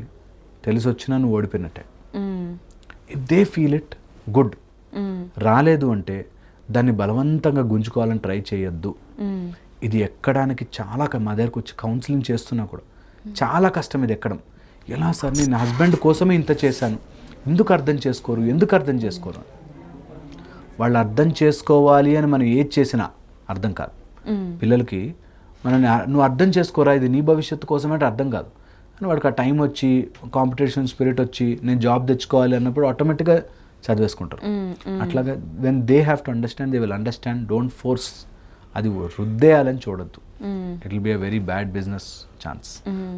తెలిసి వచ్చినా నువ్వు ఓడిపోయినట్టే. If they feel it good. రాలేదు అంటే దాన్ని బలవంతంగా గుంజుకోవాలని ట్రై చేయొద్దు. ఇది ఎక్కడానికి చాలా, మా దగ్గరకు వచ్చి కౌన్సిలింగ్ చేస్తున్నా కూడా చాలా కష్టం ఇది ఎక్కడం. ఎలా సార్, నేను హస్బెండ్ కోసమే ఇంత చేశాను, ఎందుకు అర్థం చేసుకోరు? వాళ్ళు అర్థం చేసుకోవాలి అని మనం ఏది చేసినా అర్థం కాదు. పిల్లలకి నువ్వు అర్థం చేసుకోరా, ఇది నీ భవిష్యత్తు కోసమే అంటే అర్థం కాదు. అని వాడికి ఆ టైం వచ్చి కాంపిటీషన్ స్పిరిట్ వచ్చి నేను జాబ్ తెచ్చుకోవాలి అన్నప్పుడు ఆటోమేటిక్గా చదివేసుకుంటారు. అట్లాగా when they have to understand, they will understand. Don't force, అది రుద్దేయాలని చూడొద్దు. It will be a very bad business chance.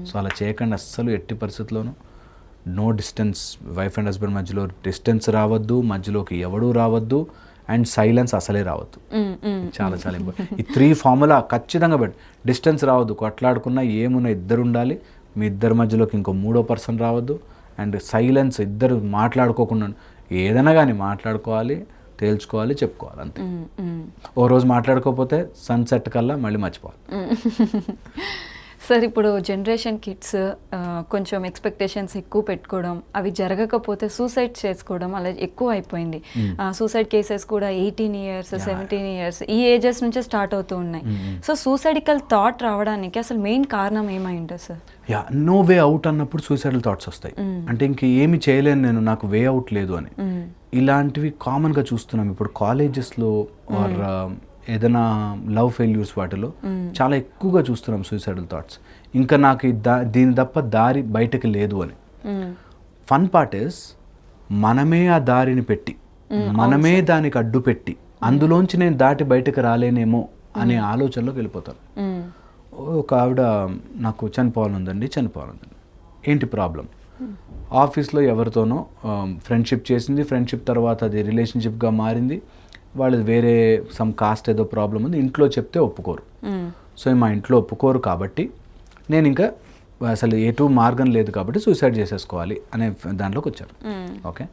So అలా చేయకుండా అస్సలు ఎట్టి పరిస్థితుల్లోనూ no distance. Wife and husband మధ్యలో డిస్టెన్స్ రావద్దు, మధ్యలోకి ఎవడూ రావద్దు, అండ్ సైలెన్స్ అసలే రావద్దు. చాలా చాలా ఇంపార్టెంట్. ఈ 3 ఫార్ములా ఖచ్చితంగా పెట్టి, డిస్టెన్స్ రావద్దు, కొట్లాడుకున్నా ఏమున్నా ఇద్దరు ఉండాలి, మీ ఇద్దరి మధ్యలోకి ఇంకో 3వ పర్సన్ రావద్దు, అండ్ సైలెన్స్, ఇద్దరు మాట్లాడుకోకుండా ఏదైనా కానీ మాట్లాడుకోవాలి, తేల్చుకోవాలి, చెప్పుకోవాలి, అంతే. ఓ రోజు మాట్లాడుకోకపోతే సన్సెట్ కల్లా మళ్ళీ మర్చిపోవాలి.
సార్, ఇప్పుడు జనరేషన్ కిడ్స్ కొంచెం ఎక్స్పెక్టేషన్స్ ఎక్కువ పెట్టుకోవడం, అవి జరగకపోతే సూసైడ్ చేసుకోవడం అలా ఎక్కువ అయిపోయింది. సూసైడ్ కేసెస్ కూడా 18 years 17 years ఈ ఏజెస్ నుంచే స్టార్ట్ అవుతూ ఉన్నాయి. సో సూసైడికల్ థాట్ రావడానికి అసలు మెయిన్ కారణం ఏమై ఉంటుంది సార్?
నో వే అవుట్ అన్నప్పుడు సూసైడల్ థాట్స్ వస్తాయి. అంటే ఇంక ఏమి చేయలేను నేను, నాకు వే అవుట్ లేదు అని. ఇలాంటివి కామన్గా చూస్తున్నాం ఇప్పుడు కాలేజెస్లో ఆర్ ఏదైనా లవ్ ఫెయిల్యూర్స్ వాటిలో చాలా ఎక్కువగా చూస్తున్నాం సూసైడల్ థాట్స్. ఇంకా నాకు దీని తప్ప దారి బయటకు లేదు అని. ఫన్ పార్ట్ ఇస్, మనమే ఆ దారిని పెట్టి, మనమే దానికి అడ్డు పెట్టి, అందులోంచి నేను దాటి బయటకు రాలేనేమో అనే ఆలోచనలోకి వెళ్ళిపోతాను. ఒక ఆవిడ నాకు చనిపోవాలండి, ఏంటి ప్రాబ్లం? ఆఫీస్లో ఎవరితోనో ఫ్రెండ్షిప్ చేసింది, ఫ్రెండ్షిప్ తర్వాత అది రిలేషన్షిప్గా మారింది, వాళ్ళు వేరే సమ్ కాస్ట్ ఏదో ప్రాబ్లం ఉంది, ఇంట్లో చెప్తే ఒప్పుకోరు. సో మా ఇంట్లో ఒప్పుకోరు కాబట్టి నేను ఇంకా అసలు ఎటు మార్గం లేదు కాబట్టి సూసైడ్ చేసేసుకోవాలి అనే దాంట్లోకి వచ్చారు. ఓకే,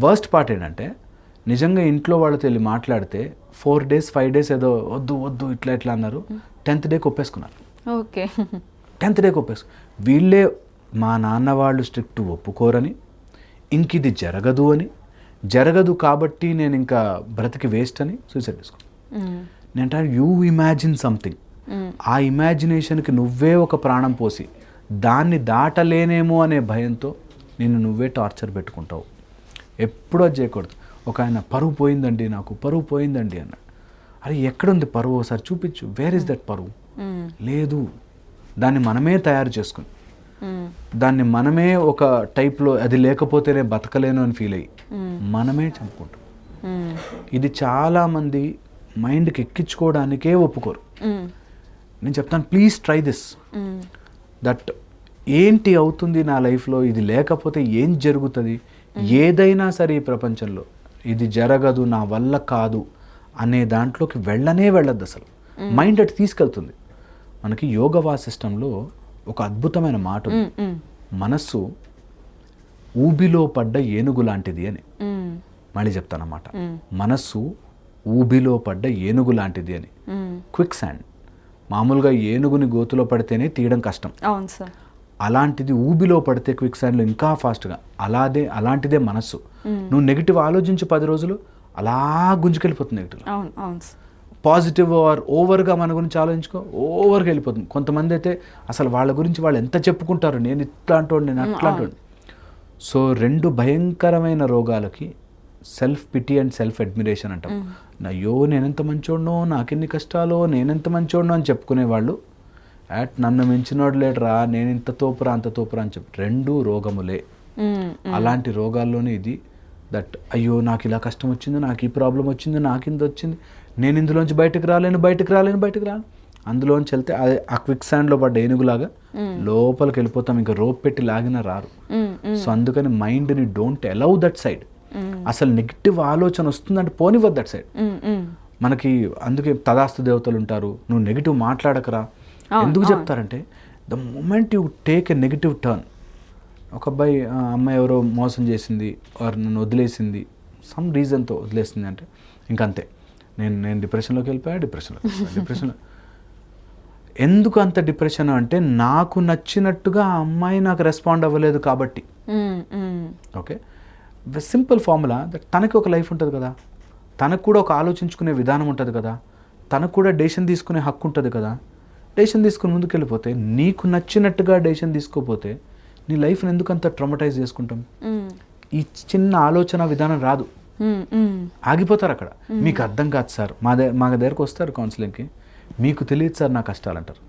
వర్స్ట్ పార్ట్ ఏంటంటే నిజంగా ఇంట్లో వాళ్ళతో వెళ్ళి మాట్లాడితే 4 days 5 days ఏదో వద్దు ఇట్లా అన్నారు. 10th day ఒప్పేసుకున్నారు.
Okay,
10th day వీళ్ళే మా నాన్న వాళ్ళు స్ట్రిక్ట్ ఒప్పుకోరని, ఇంక ఇది జరగదు కాబట్టి నేను ఇంకా బ్రతికి వేస్ట్ అని సూసైడ్ చేసుకున్నాను. నేను యూ ఇమాజిన్ సంథింగ్, ఆ ఇమాజినేషన్కి నువ్వే ఒక ప్రాణం పోసి దాన్ని దాటలేనేమో అనే భయంతో నువ్వే టార్చర్ పెట్టుకుంటావు. ఎప్పుడూ అది చేయకూడదు. ఒక ఆయన పరువు పోయిందండి అన్నాడు. అరే ఎక్కడుంది పరువు, ఒకసారి చూపించు, వేర్ ఇస్ దట్ పరువు? లేదు, దాన్ని మనమే తయారు చేసుకుని, దాన్ని మనమే ఒక టైప్లో అది లేకపోతేనే బతకలేను అని ఫీల్ అయ్యి మనమే చంపుకుంటాం. ఇది చాలామంది మైండ్కి ఎక్కించుకోవడానికే ఒప్పుకోరు. నేను చెప్తాను, ప్లీజ్ ట్రై దిస్, దట్ ఏంటి అవుతుంది నా లైఫ్లో, ఇది లేకపోతే ఏం జరుగుతుంది, ఏదైనా సరే ఈ ప్రపంచంలో ఇది జరగదు, నా వల్ల కాదు అనే దాంట్లోకి వెళ్ళొద్దు అసలు. మైండ్ అటు తీసుకెళ్తుంది. మనకి యోగ వాసిష్టంలో ఒక అద్భుతమైన మాట ఉంది, మనస్సు ఊబిలో పడ్డ ఏనుగు లాంటిది అని. మళ్ళీ చెప్తానమాట, మనస్సు ఊబిలో పడ్డ ఏనుగు లాంటిది అని. క్విక్ శాండ్, మామూలుగా ఏనుగుని గోతులో పడితేనే తీయడం కష్టం.
అవును సార్.
అలాంటిది ఊబిలో పడితే క్విక్ శాండ్లో ఇంకా ఫాస్ట్గా, అలాంటిదే మనస్సు. నువ్వు నెగిటివ్ ఆలోచించి 10 రోజులు అలా గుంజుకెళ్ళిపోతుంది నెగిటివ్. పాజిటివ్ ఆర్ ఓవర్గా మన గురించి ఆలోచించుకో, ఓవర్గా వెళ్ళిపోతుంది. కొంతమంది అయితే అసలు వాళ్ళ గురించి వాళ్ళు ఎంత చెప్పుకుంటారు, నేను ఇట్లా అంటోండి, నేను అట్లా అంటోండి. సో 2 భయంకరమైన రోగాలకి self pity and self admiration అంటాం. అయ్యో నేనెంత మంచోడ్నో, నాకెన్ని కష్టాలో, నేనెంత మంచోడ్నో అని చెప్పుకునే వాళ్ళు, నన్ను మించినోడు లేడరా, నేను ఇంత తోపురా అంత తోపురా అని చెప్పి 2 రోగములే. అలాంటి రోగాల్లోనే ఇది, దట్ అయ్యో నాకు ఇలా కష్టం వచ్చింది, నాకు ఈ ప్రాబ్లం వచ్చింది, నాకు ఇంత వచ్చింది, నేను ఇందులోంచి బయటకు రాలేను, అందులోంచి వెళ్తే ఆ క్విక్ శాండ్లో పడ్డ ఏనుగులాగా లోపలికి వెళ్ళిపోతాం, ఇంకా రోప్ పెట్టి లాగినా రారు. సో అందుకని మైండ్ని డోంట్ అలౌ దట్ సైడ్. అసలు నెగిటివ్ ఆలోచన వస్తుందంటే పోనివ్వద్దు దట్ సైడ్. మనకి అందుకే తదాస్తు దేవతలు ఉంటారు, నువ్వు నెగిటివ్ మాట్లాడకరా. ఎందుకు చెప్తారంటే the moment you take a negative turn, ఒక అమ్మాయి ఎవరో మోసం చేసింది ఆర్ నన్ను వదిలేసింది, సమ్ రీజన్తో వదిలేసింది అంటే ఇంకంతే, నేను డిప్రెషన్లోకి వెళ్ళిపోయా. డిప్రెషన్లో ఎందుకు అంత డిప్రెషన్ అంటే నాకు నచ్చినట్టుగా ఆ అమ్మాయి నాకు రెస్పాండ్ అవ్వలేదు కాబట్టి. ఓకే, సింపుల్ ఫార్ములా, దట్ తనకి ఒక లైఫ్ ఉంటుంది కదా, తనకు కూడా ఒక ఆలోచించుకునే విధానం ఉంటుంది కదా, తనకు కూడా డెసిషన్ తీసుకునే హక్కు ఉంటుంది కదా. డెసిషన్ తీసుకుని ముందుకు వెళ్ళిపోతే, నీకు నచ్చినట్టుగా డెసిషన్ తీసుకోపోతే నీ లైఫ్ని ఎందుకు అంత ట్రామటైజ్ చేసుకుంటాం? ఈ చిన్న ఆలోచన విధానం రాదు, ఆగిపోతారు అక్కడ. మీకు అర్థం కాదు సార్, మా దగ్గరకు వస్తారు కౌన్సిలింగ్కి, మీకు తెలియదు సార్ నా కష్టాలు అంటారు.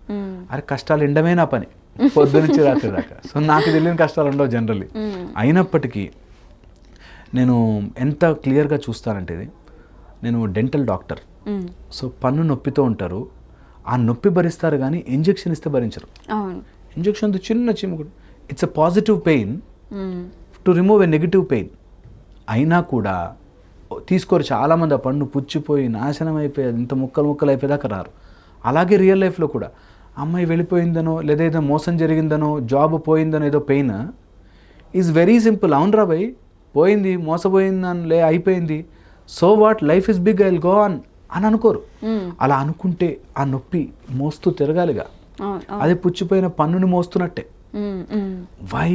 అరే కష్టాలు ఎండమే నా పని, పొద్దునుంచి రాత్రి దాకా. సో నాకు తెలియని కష్టాలు ఉండవు జనరల్లీ. అయినప్పటికీ నేను ఎంత క్లియర్గా చూస్తానంటే ఇది, నేను డెంటల్ డాక్టర్. సో పన్ను నొప్పితో ఉంటారు, ఆ నొప్పి భరిస్తారు కానీ ఇంజెక్షన్ ఇస్తే భరించరు. ఇంజెక్షన్తో చిన్న చిమ్ముకుడు, it's a positive pain to remove a negative pain. అయినా కూడా తీసుకోరు చాలామంది. ఆ పన్ను పుచ్చిపోయి నాశనం అయిపోయేది, ఇంత ముక్కలు ముక్కలు అయిపోయేదాకా రారు. అలాగే రియల్ లైఫ్లో కూడా అమ్మాయి వెళ్ళిపోయిందనో లేదా ఏదో మోసం జరిగిందనో జాబ్ పోయిందనో ఏదో పెయిన్ ఈజ్ వెరీ సింపుల్. అవునరా భయ్, పోయింది, మోసపోయిందని అయిపోయింది, so what, life is big, I will go on అని అనుకోరు. అలా అనుకుంటే ఆ నొప్పి మోస్తూ తిరగాలిగా. అదే పుచ్చిపోయిన పన్నుని మోస్తున్నట్టే. Why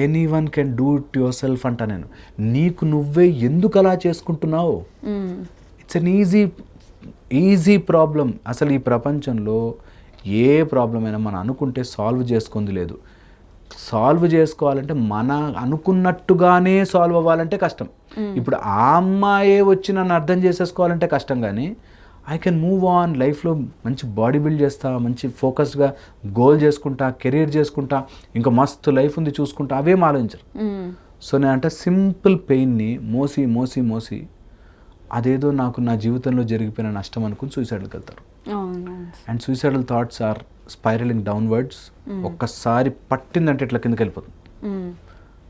anyone can do it yourself అంట నేను. నీకు నువ్వే ఎందుకు అలా చేసుకుంటున్నావు? It's an easy problem. అసలు ఈ ప్రపంచంలో ఏ ప్రాబ్లం అయినా మనం అనుకుంటే సాల్వ్ చేసుకుంది లేదు. సాల్వ్ చేసుకోవాలంటే మన అనుకున్నట్టుగానే సాల్వ్ అవ్వాలంటే కష్టం. ఇప్పుడు ఆ అమ్మాయే వచ్చి నన్ను అర్థం చేసేసుకోవాలంటే కష్టం, కానీ ఐ కెన్ మూవ్ ఆన్. లైఫ్లో మంచి బాడీ బిల్డ్ చేస్తా, మంచి ఫోకస్డ్గా గోల్ చేసుకుంటా, కెరీర్ చేసుకుంటా, ఇంకా మస్తు లైఫ్ ఉంది చూసుకుంటా, అవేం ఆలోచించరు. సో నేను అంటే సింపుల్ పెయిన్ని మోసి మోసి మోసి అదేదో నాకు నా జీవితంలో జరిగిపోయిన నష్టం అనుకుని సూసైడ్కి వెళ్తారు. And suicidal thoughts are spiralling downwards. ఒక్కసారి పట్టిందంటే ఇట్లా కిందకి వెళ్ళిపోతుంది.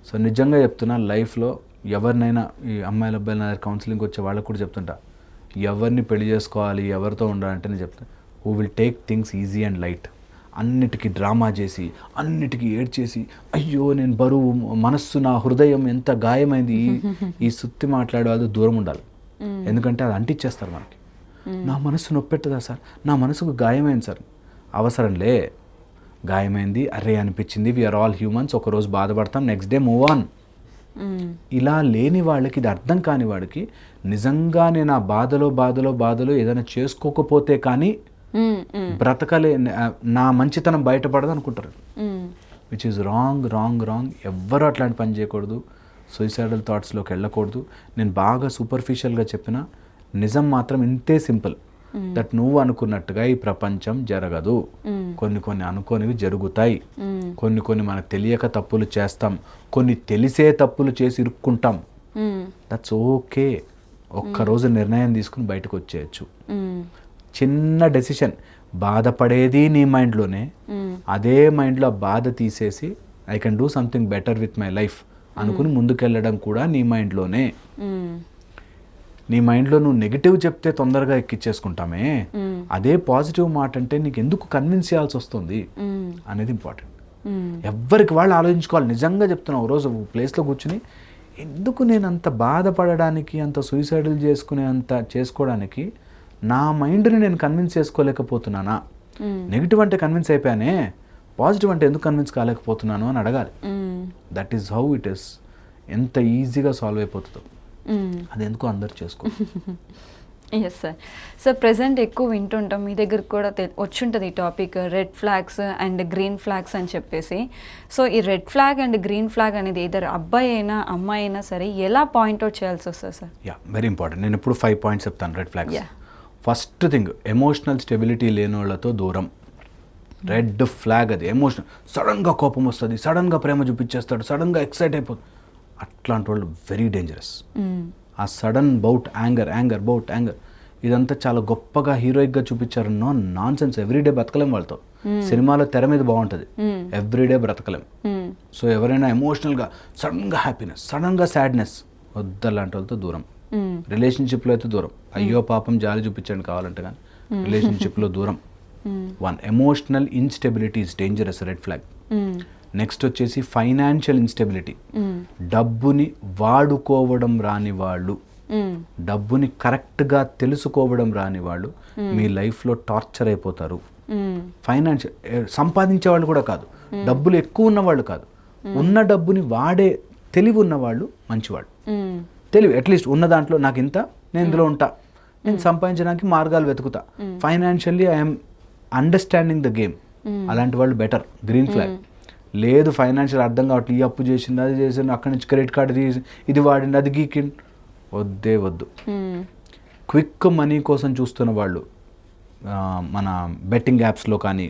సో నిజంగా చెప్తున్నా, లైఫ్లో ఎవరినైనా, ఈ అమ్మాయిల అబ్బాయిల కౌన్సిలింగ్కి వచ్చే వాళ్ళకు కూడా చెప్తుంటా, ఎవరిని పెళ్లి చేసుకోవాలి, ఎవరితో ఉండాలంటే నేను చెప్తాను, who will take things easy and light. అన్నిటికీ డ్రామా చేసి, అన్నిటికీ ఏడ్చేసి, అయ్యో నేను బరువు, మనస్సు, నా హృదయం ఎంత గాయమైంది, ఈ సుత్తి మాట్లాడే వాళ్ళు దూరం ఉండాలి. ఎందుకంటే అది అంటిచ్చేస్తారు మనకి. నా మనసు నొప్పెట్టదా సార్, నా మనసుకు గాయమైంది సార్. అవసరంలే, గాయమైంది, అరే అనిపించింది, వీఆర్ ఆల్ హ్యూమన్స్, ఒకరోజు బాధపడతాం, నెక్స్ట్ డే మూవ్ ఆన్. ఇలా లేని వాళ్ళకి, ఇది అర్థం కాని వాడికి, నిజంగా నేను ఆ బాధలో ఏదైనా చేసుకోకపోతే కానీ బ్రతకలే, నా మంచితనం బయటపడదు అనుకుంటారు. Which is wrong. ఎవ్వరూ అట్లాంటి పని చేయకూడదు. సూసైడల్ థాట్స్లోకి వెళ్ళకూడదు. నేను బాగా సూపర్ఫిషియల్గా చెప్పిన నిజం మాత్రం ఇంతే సింపుల్, దట్ నువ్వు అనుకున్నట్టుగా ఈ ప్రపంచం జరగదు. కొన్ని అనుకోనివి జరుగుతాయి. కొన్ని మనకు తెలియక తప్పులు చేస్తాం, కొన్ని తెలిసే తప్పులు చేసి ఇరుక్కుంటాం. That's okay. ఒక్కరోజు నిర్ణయం తీసుకుని బయటకు వచ్చేయచ్చు. చిన్న డెసిషన్, బాధపడేది నీ మైండ్లోనే, అదే మైండ్లో బాధ తీసేసి I can do something better with my life అనుకుని ముందుకెళ్ళడం కూడా నీ మైండ్లోనే. నీ మైండ్లో నువ్వు నెగిటివ్ చెప్తే తొందరగా ఎక్కిచ్చేసుకుంటామే, అదే పాజిటివ్ మాట అంటే నీకు ఎందుకు కన్విన్స్ చేయాల్సి వస్తుంది అనేది ఇంపార్టెంట్. ఎవ్వరికి వాళ్ళు ఆలోచించుకోవాలి. నిజంగా చెప్తున్నావు, రోజు ప్లేస్లో కూర్చుని ఎందుకు నేను అంత బాధపడడానికి, అంత సూసైడల్ చేసుకోవడానికి నా మైండ్ని నేను కన్విన్స్ చేసుకోలేకపోతున్నానా? నెగిటివ్ అంటే కన్విన్స్ అయిపోయానే, పాజిటివ్ అంటే ఎందుకు కన్విన్స్ కాలేకపోతున్నాను అని అడగాలి. That is how it is. ఎంత ఈజీగా సాల్వ్ అయిపోతుందో అది ఎందుకు అందరు చేసుకో.
Yes sir. సో ప్రెసెంట్ ఎక్కువ వింటుంటాం, మీ దగ్గర కూడా వచ్చుంటుంది ఈ topic, red flags and green flags అని చెప్పేసి. సో ఈ red flag and green flag అనేది ఇద్దరు అబ్బాయి అయినా అమ్మాయి అయినా సరే ఎలా పాయింట్అవుట్ చేయాల్సి వస్తుంది సార్?
Very important. నేను ఇప్పుడు 5 పాయింట్స్ చెప్తాను red flags. First thing, emotional stability లేని వాళ్ళతో దూరం. రెడ్ ఫ్లాగ్ అది. ఎమోషనల్, సడన్గా కోపం వస్తుంది, సడన్గా ప్రేమ చూపించేస్తాడు, సడన్గా ఎక్సైట్ అయిపోతుంది. అట్లాంటి వాళ్ళు వెరీ డేంజరస్. ఆ సడన్ బౌట్ యాంగర్ ఇదంతా చాలా గొప్పగా హీరోయిక్గా చూపించారు. Non sense. ఎవ్రీడే బ్రతకలేం వాళ్ళతో. సినిమాలో తెర మీద బాగుంటుంది, ఎవ్రీడే బ్రతకలేం. సో ఎవరైనా ఎమోషనల్గా సడన్గా హ్యాపీనెస్, సడన్గా సాడ్నెస్, వద్దలాంటి వాళ్ళతో దూరం. రిలేషన్షిప్లో అయితే దూరం. అయ్యో పాపం జాలి చూపించండి కావాలంటే, కానీ రిలేషన్షిప్లో దూరం. 1 emotional instability is dangerous, red flag. Next వచ్చేసి ఫైనాన్షియల్ ఇన్స్టెబిలిటీ. డబ్బుని వాడుకోవడం రాని వాళ్ళు, డబ్బుని కరెక్ట్గా తెలుసుకోవడం రాని వాళ్ళు మీ లైఫ్లో టార్చర్ అయిపోతారు. ఫైనాన్షియల్ సంపాదించే వాళ్ళు కూడా కాదు, డబ్బులు ఎక్కువ ఉన్నవాళ్ళు కాదు, ఉన్న డబ్బుని వాడే తెలివి ఉన్నవాళ్ళు మంచివాళ్ళు. తెలివి, అట్లీస్ట్ ఉన్న దాంట్లో నాకు ఇంత, నేను ఇందులో ఉంటా, నేను సంపాదించడానికి మార్గాలు వెతుకుతా, financially I'm understanding the game, అలాంటి వాళ్ళు బెటర్. Green flag. లేదు ఫైనాన్షియల్ అర్థం కావట్లేదు, ఈ అప్పు చేసింది, అది చేసింది, అక్కడి నుంచి క్రెడిట్ కార్డు తీసి ఇది వాడింది, అది గీకింది, వద్దు. క్విక్ మనీ కోసం చూస్తున్న వాళ్ళు మన బెట్టింగ్ యాప్స్లో కానీ,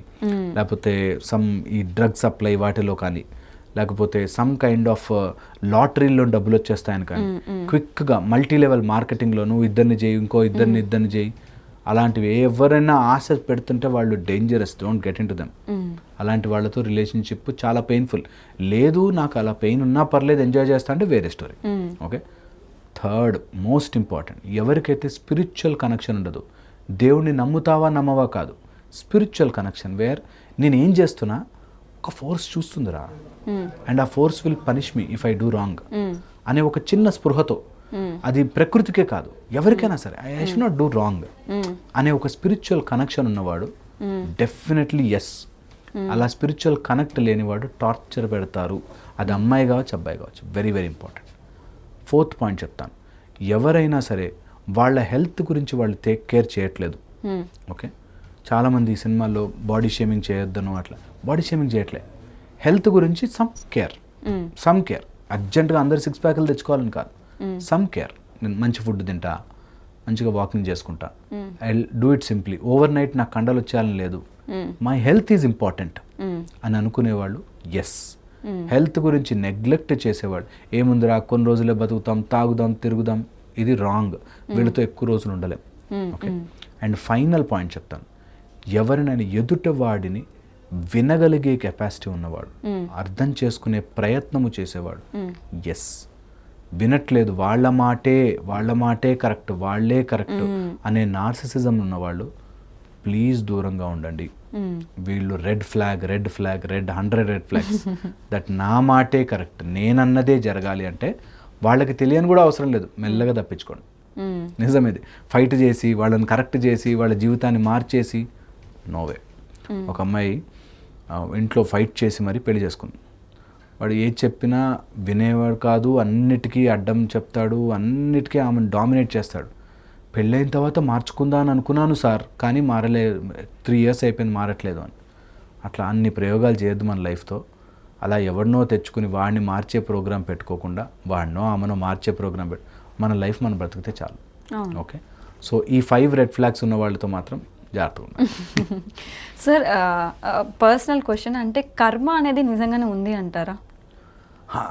లేకపోతే సమ్ ఈ డ్రగ్ సప్లై వాటిలో కానీ, లేకపోతే సమ్ కైండ్ ఆఫ్ లాటరీలో డబ్బులు వచ్చేస్తాయని కానీ, క్విక్గా మల్టీ లెవెల్ మార్కెటింగ్లో నువ్వు ఇద్దరిని చేయి, ఇంకో ఇద్దరిని చేయి, అలాంటివి ఎవరైనా ఆశ పెడుతుంటే వాళ్ళు dangerous, don't get in to them. అలాంటి వాళ్ళతో రిలేషన్షిప్ చాలా పెయిన్ఫుల్. లేదు నాకు అలా పెయిన్ ఉన్నా పర్లేదు ఎంజాయ్ చేస్తా అంటే వేరే story. Okay. Third most important, ఎవరికైతే స్పిరిచువల్ కనెక్షన్ ఉండదు, దేవుడిని నమ్ముతావా నమ్మవా కాదు, స్పిరిచువల్ కనెక్షన్ వేర్ నేను ఏం చేస్తున్నా ఒక ఫోర్స్ చూస్తుందిరా అండ్ ఆ force will punish me if I do wrong అనే ఒక చిన్న స్పృహతో, అది ప్రకృతికే కాదు ఎవరికైనా సరే I should not do wrong అనే ఒక స్పిరిచువల్ కనెక్షన్ ఉన్నవాడు డెఫినెట్లీ ఎస్. అలా స్పిరిచువల్ కనెక్ట్ లేనివాడు టార్చర్ పెడతారు. అది అమ్మాయి కావచ్చు అబ్బాయి కావచ్చు. Very very important. Fourth point చెప్తాను, ఎవరైనా సరే వాళ్ళ హెల్త్ గురించి వాళ్ళు టేక్ కేర్ చేయట్లేదు. ఓకే. చాలామంది ఈ సినిమాల్లో బాడీ షేమింగ్ చేయొద్దను అట్లా బాడీ షేమింగ్ చేయట్లేదు. హెల్త్ గురించి సమ్ కేర్. అర్జెంటుగా అందరు 6 ప్యాకులు తెచ్చుకోవాలని కాదు, సమ్ కేర్. నేను మంచి ఫుడ్ తింటా, మంచిగా వాకింగ్ చేసుకుంటా, I do it simply. Over night నాకు కండలు వచ్చేయాలని లేదు, మై హెల్త్ ఈజ్ ఇంపార్టెంట్ అని అనుకునేవాళ్ళు ఎస్. హెల్త్ గురించి నెగ్లెక్ట్ చేసేవాడు ఏముందిరా కొన్ని రోజులే బతుకుతాం, తాగుదాం, తిరుగుదాం, ఇది రాంగ్. వీళ్ళతో ఎక్కువ రోజులు ఉండలేం. ఓకే. అండ్ ఫైనల్ పాయింట్ చెప్తాను, ఎవరినైనా ఎదుటి వాడిని వినగలిగే కెపాసిటీ ఉన్నవాడు, అర్థం చేసుకునే ప్రయత్నము చేసేవాడు ఎస్. వినట్లేదు, వాళ్ళ మాటే కరెక్ట్, వాళ్ళే కరెక్ట్ అనే నార్సిసిజం ఉన్నవాళ్ళు ప్లీజ్ దూరంగా ఉండండి. వీళ్ళు red flag 100 red flags that నా మాటే కరెక్ట్, నేనన్నదే జరగాలి అంటే వాళ్ళకి తెలియని కూడా అవసరం లేదు, మెల్లగా తప్పించుకోండి. నిజమేది. ఫైట్ చేసి వాళ్ళని కరెక్ట్ చేసి వాళ్ళ జీవితాన్ని మార్చేసి నోవే. ఒక అమ్మాయి ఇంట్లో ఫైట్ చేసి మరీ పెళ్లి చేసుకుంది. వాడు ఏది చెప్పినా వినేవాడు కాదు, అన్నిటికీ అడ్డం చెప్తాడు, అన్నిటికీ ఆమెను డామినేట్ చేస్తాడు. పెళ్ళైన తర్వాత మార్చుకుందా అని అనుకున్నాను సార్, కానీ మారలేదు, 3 years అయిపోయింది మారట్లేదు అని. అట్లా అన్ని ప్రయోగాలు చేయొద్దు మన లైఫ్తో. అలా ఎవరినో తెచ్చుకుని వాడిని మార్చే ప్రోగ్రాం పెట్టుకోకుండా వాడినో ఆమెనో మార్చే ప్రోగ్రాం మన లైఫ్ మనం బ్రతికితే చాలు. ఓకే. సో ఈ 5 రెడ్ ఫ్లాగ్స్ ఉన్న వాళ్ళతో మాత్రం జాగ్రత్తగా ఉండాలి.
సార్, పర్సనల్ క్వశ్చన్, అంటే కర్మ అనేది నిజంగానే ఉంది అంటారా?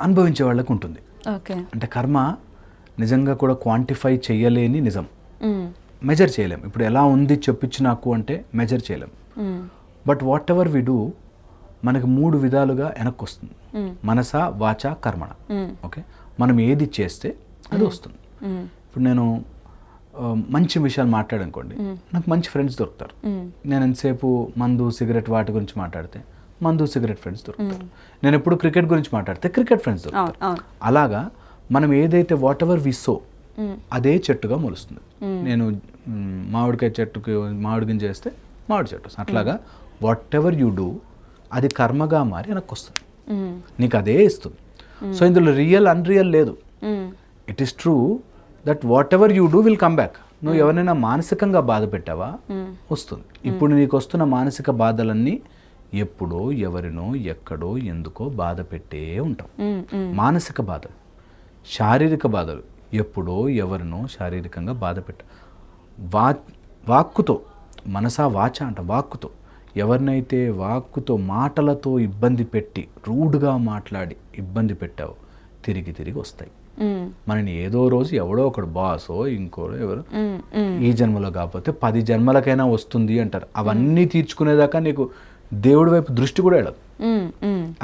అనుభవించే వాళ్ళకు ఉంటుంది.
ఓకే.
అంటే కర్మ నిజంగా కూడా క్వాంటిఫై చేయలేని నిజం, మెజర్ చేయలేం. ఇప్పుడు ఎలా ఉంది చెప్పించి నాకు అంటే మెజర్ చేయలేం. But whatever we do మనకి 3 విధాలుగా వెనక్కి వస్తుంది, మనస, వాచ, కర్మణ. ఓకే. మనం ఏది చేస్తే అది వస్తుంది. ఇప్పుడు నేను మంచి విషయాలు మాట్లాడనుకోండి, నాకు మంచి ఫ్రెండ్స్ దొరుకుతారు. నేను ఎంతసేపు మందు, సిగరెట్ వాటి గురించి మాట్లాడితే మందు, సిగరెట్ ఫ్రెండ్స్ దొరుకుతారు. నేను ఎప్పుడు క్రికెట్ గురించి మాట్లాడితే క్రికెట్ ఫ్రెండ్స్ దొరుకుతారు. అలాగా మనం ఏదైతే వాట్ ఎవర్ వి సో అదే చెట్టుగా మొలుస్తుంది. నేను మామిడికాయ చెట్టుకి మామిడి గింజ చేస్తే మామిడి చెట్టు, అట్లాగా వాట్ ఎవర్ యూ డూ అది కర్మగా మారి వెనక్కి వస్తుంది, నీకు అదే ఇస్తుంది. సో ఇందులో రియల్ అన్రియల్ లేదు. It is true that what ever you do will come back. నువ్వు ఎవరైనా మానసికంగా బాధ పెట్టావా వస్తుంది. ఇప్పుడు నీకు వస్తున్న మానసిక బాధలన్నీ ఎప్పుడో ఎవరినో ఎక్కడో ఎందుకో బాధ పెట్టే ఉంటాం. మానసిక బాధలు, శారీరక బాధలు ఎప్పుడో ఎవరినో శారీరకంగా బాధ పెట్ట వాక్కుతో, మనసా వాచ అంట, వాక్కుతో ఎవరినైతే వాక్కుతో మాటలతో ఇబ్బంది పెట్టి రూడ్గా మాట్లాడి ఇబ్బంది పెట్టావో తిరిగి తిరిగి వస్తాయి. మనని ఏదో రోజు ఎవడో ఒకడు బాసో ఇంకోరో ఎవరో ఈ జన్మలో కాకపోతే 10 జన్మలకైనా వస్తుంది అంటారు. అవన్నీ తీర్చుకునేదాకా నీకు దేవుడి వైపు దృష్టి కూడా వెళ్ళదు.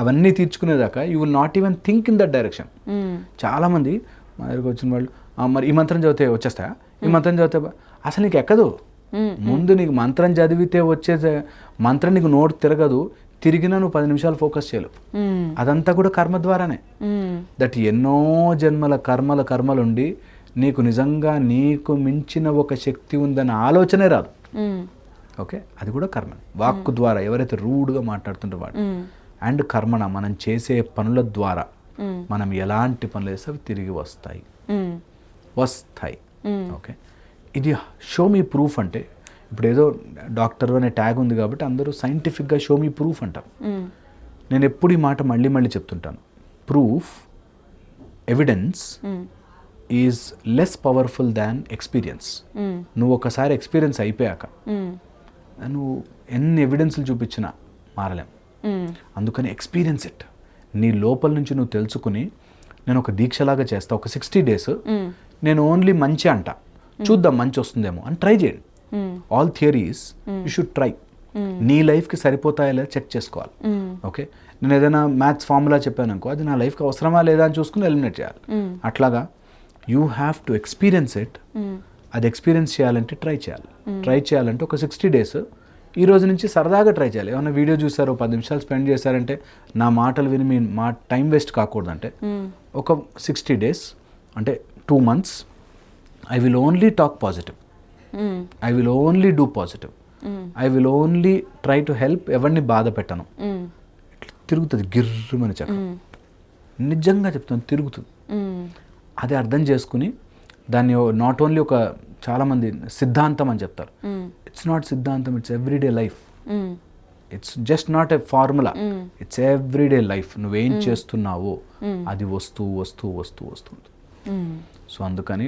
అవన్నీ తీర్చుకునేదాకా you will not even think in that direction. చాలామంది మా దగ్గరకు వచ్చిన వాళ్ళు మరి ఈ మంత్రం చదివితే వచ్చేస్తాయా, ఈ మంత్రం చదివితే అసలు నీకు ఎక్కదు. ముందు నీకు మంత్రం చదివితే వచ్చే మంత్రం నీకు నోటు తిరగదు, తిరిగినా నువ్వు 10 నిమిషాలు ఫోకస్ చేయలేవు. అదంతా కూడా కర్మ ద్వారానే. దట్ ఎన్నో జన్మల కర్మలుండి నీకు నిజంగా నీకు మించిన ఒక శక్తి ఉందన్న ఆలోచనే రాదు. ఓకే. అది కూడా కర్మ. వాక్కు ద్వారా ఎవరైతే రూడ్గా మాట్లాడుతుంటారో వాడు. అండ్ కర్మన మనం చేసే పనుల ద్వారా మనం ఎలాంటి పనులు చేస్తే అవి తిరిగి వస్తాయి. ఓకే. ఇది షో మీ ప్రూఫ్ అంటే ఇప్పుడు ఏదో డాక్టర్ అనే ట్యాగ్ ఉంది కాబట్టి అందరూ సైంటిఫిక్గా షో మీ ప్రూఫ్ అంటారు. నేను ఎప్పుడు ఈ మాట మళ్ళీ చెప్తుంటాను. Proof, evidence is less powerful than experience. నువ్వు ఒకసారి ఎక్స్పీరియన్స్ అయిపోయాక నువ్వు ఎన్ని ఎవిడెన్స్లు చూపించినా మారలేం. అందుకని ఎక్స్పీరియన్స్ ఇట్. నీ లోపల నుంచి నువ్వు తెలుసుకుని, నేను ఒక దీక్షలాగా చేస్తా, ఒక 60 days నేను ఓన్లీ మంచి అంట, చూద్దాం మంచి వస్తుందేమో అని ట్రై చేయండి. All theories you should try. నీ లైఫ్కి సరిపోతాయా లేదా చెక్ చేసుకోవాలి. ఓకే, నేను ఏదైనా మ్యాథ్స్ ఫార్ములా చెప్పాను అనుకో, అది నా లైఫ్కి అవసరమా లేదా అని చూసుకుని ఎలిమినేట్ చేయాలి. అట్లాగా you have to experience it. అది ఎక్స్పీరియన్స్ చేయాలంటే ట్రై చేయాలి. ట్రై చేయాలంటే ఒక 60 days ఈ రోజు నుంచి సరదాగా ట్రై చేయాలి. ఏమైనా వీడియో చూసారో 10 నిమిషాలు స్పెండ్ చేశారంటే, నా మాటలు విని మీ మా టైం వేస్ట్ కాకూడదంటే, ఒక 60 days అంటే 2 months I will only talk positive, I will only do positive, I will only try to help, ఎవరిని బాధ పెట్టను. ఇట్లా తిరుగుతుంది గిర్రమని చక్రం. నిజంగా చెప్తాను, తిరుగుతుంది. అది అర్థం చేసుకుని దాన్ని నాట్ ఓన్లీ ఒక చాలామంది సిద్ధాంతం అని చెప్తారు. ఇట్స్ నాట్ సిద్ధాంతం, it's everyday life. It's just not a formula, it's everyday life. నువ్వేం చేస్తున్నావో అది వస్తూ వస్తూ వస్తూ వస్తుంది. సో అందుకని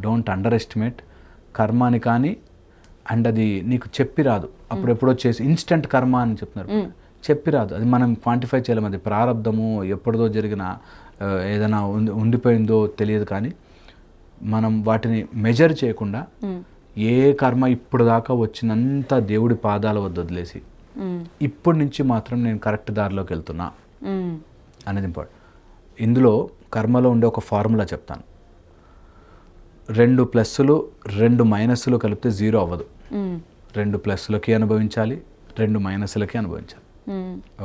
డోంట్ అండర్ ఎస్టిమేట్ కర్మాని. కానీ అండ్ అది నీకు చెప్పి రాదు. అప్పుడెప్పుడో చేసి ఇన్స్టెంట్ కర్మ అని చెప్తున్నారు, చెప్పి రాదు. అది మనం క్వాంటిఫై చేయలేము. అది ప్రారంధము, ఎప్పటిదో జరిగిన ఏదైనా ఉండిపోయిందో తెలియదు. కానీ మనం వాటిని మెజర్ చేయకుండా ఏ కర్మ ఇప్పుడు దాకా వచ్చినంత దేవుడి పాదాల వద్ద వదిలేసి, ఇప్పటి నుంచి మాత్రం నేను కరెక్ట్ దారిలోకి వెళ్తున్నా అనేది ఇంపార్టెంట్. ఇందులో కర్మలో ఉండే ఒక ఫార్ములా చెప్తాను. 2 ప్లస్సులు 2 మైనస్లు కలిపితే 0 అవ్వదు. 2 ప్లస్లకి అనుభవించాలి, 2 మైనస్లకి అనుభవించాలి.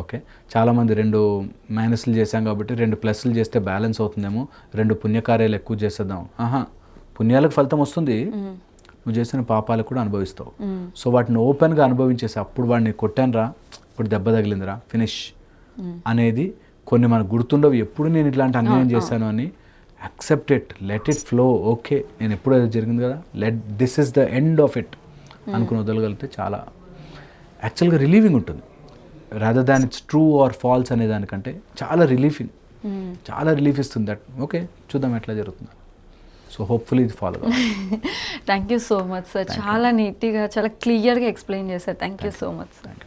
ఓకే, చాలామంది 2 మైనస్లు చేశాం కాబట్టి 2 ప్లస్లు చేస్తే బ్యాలెన్స్ అవుతుందేమో, 2 పుణ్యకార్యాలు ఎక్కువ చేసేద్దాం. పుణ్యాలకు ఫలితం వస్తుంది, నువ్వు చేసిన పాపాలకు కూడా అనుభవిస్తావు. సో వాటిని ఓపెన్గా అనుభవించేసి, అప్పుడు వాడిని కొట్టానురా, ఇప్పుడు దెబ్బ తగిలిందిరా, ఫినిష్ అనేది కొన్ని మనకు గుర్తుండవు. ఎప్పుడు నేను ఇట్లాంటి అన్యాయం చేశాను అని accept it, let it flow. Okay, నేను ఎప్పుడు అది జరిగింది కదా, this is the end of it అనుకుని వదలగలిగితే చాలా యాక్చువల్గా రిలీవింగ్ ఉంటుంది. Rather than it's true or false అనే దానికంటే చాలా రిలీఫింగ్, చాలా రిలీఫ్ ఇస్తుంది. దట్ ఓకే, చూద్దాం ఎట్లా జరుగుతుంది. సో హోప్ఫుల్లీ ఇది follow.
Thank you so much sir, చాలా నీట్గా చాలా క్లియర్గా ఎక్స్ప్లెయిన్ చేశారు. Thank you so much sir.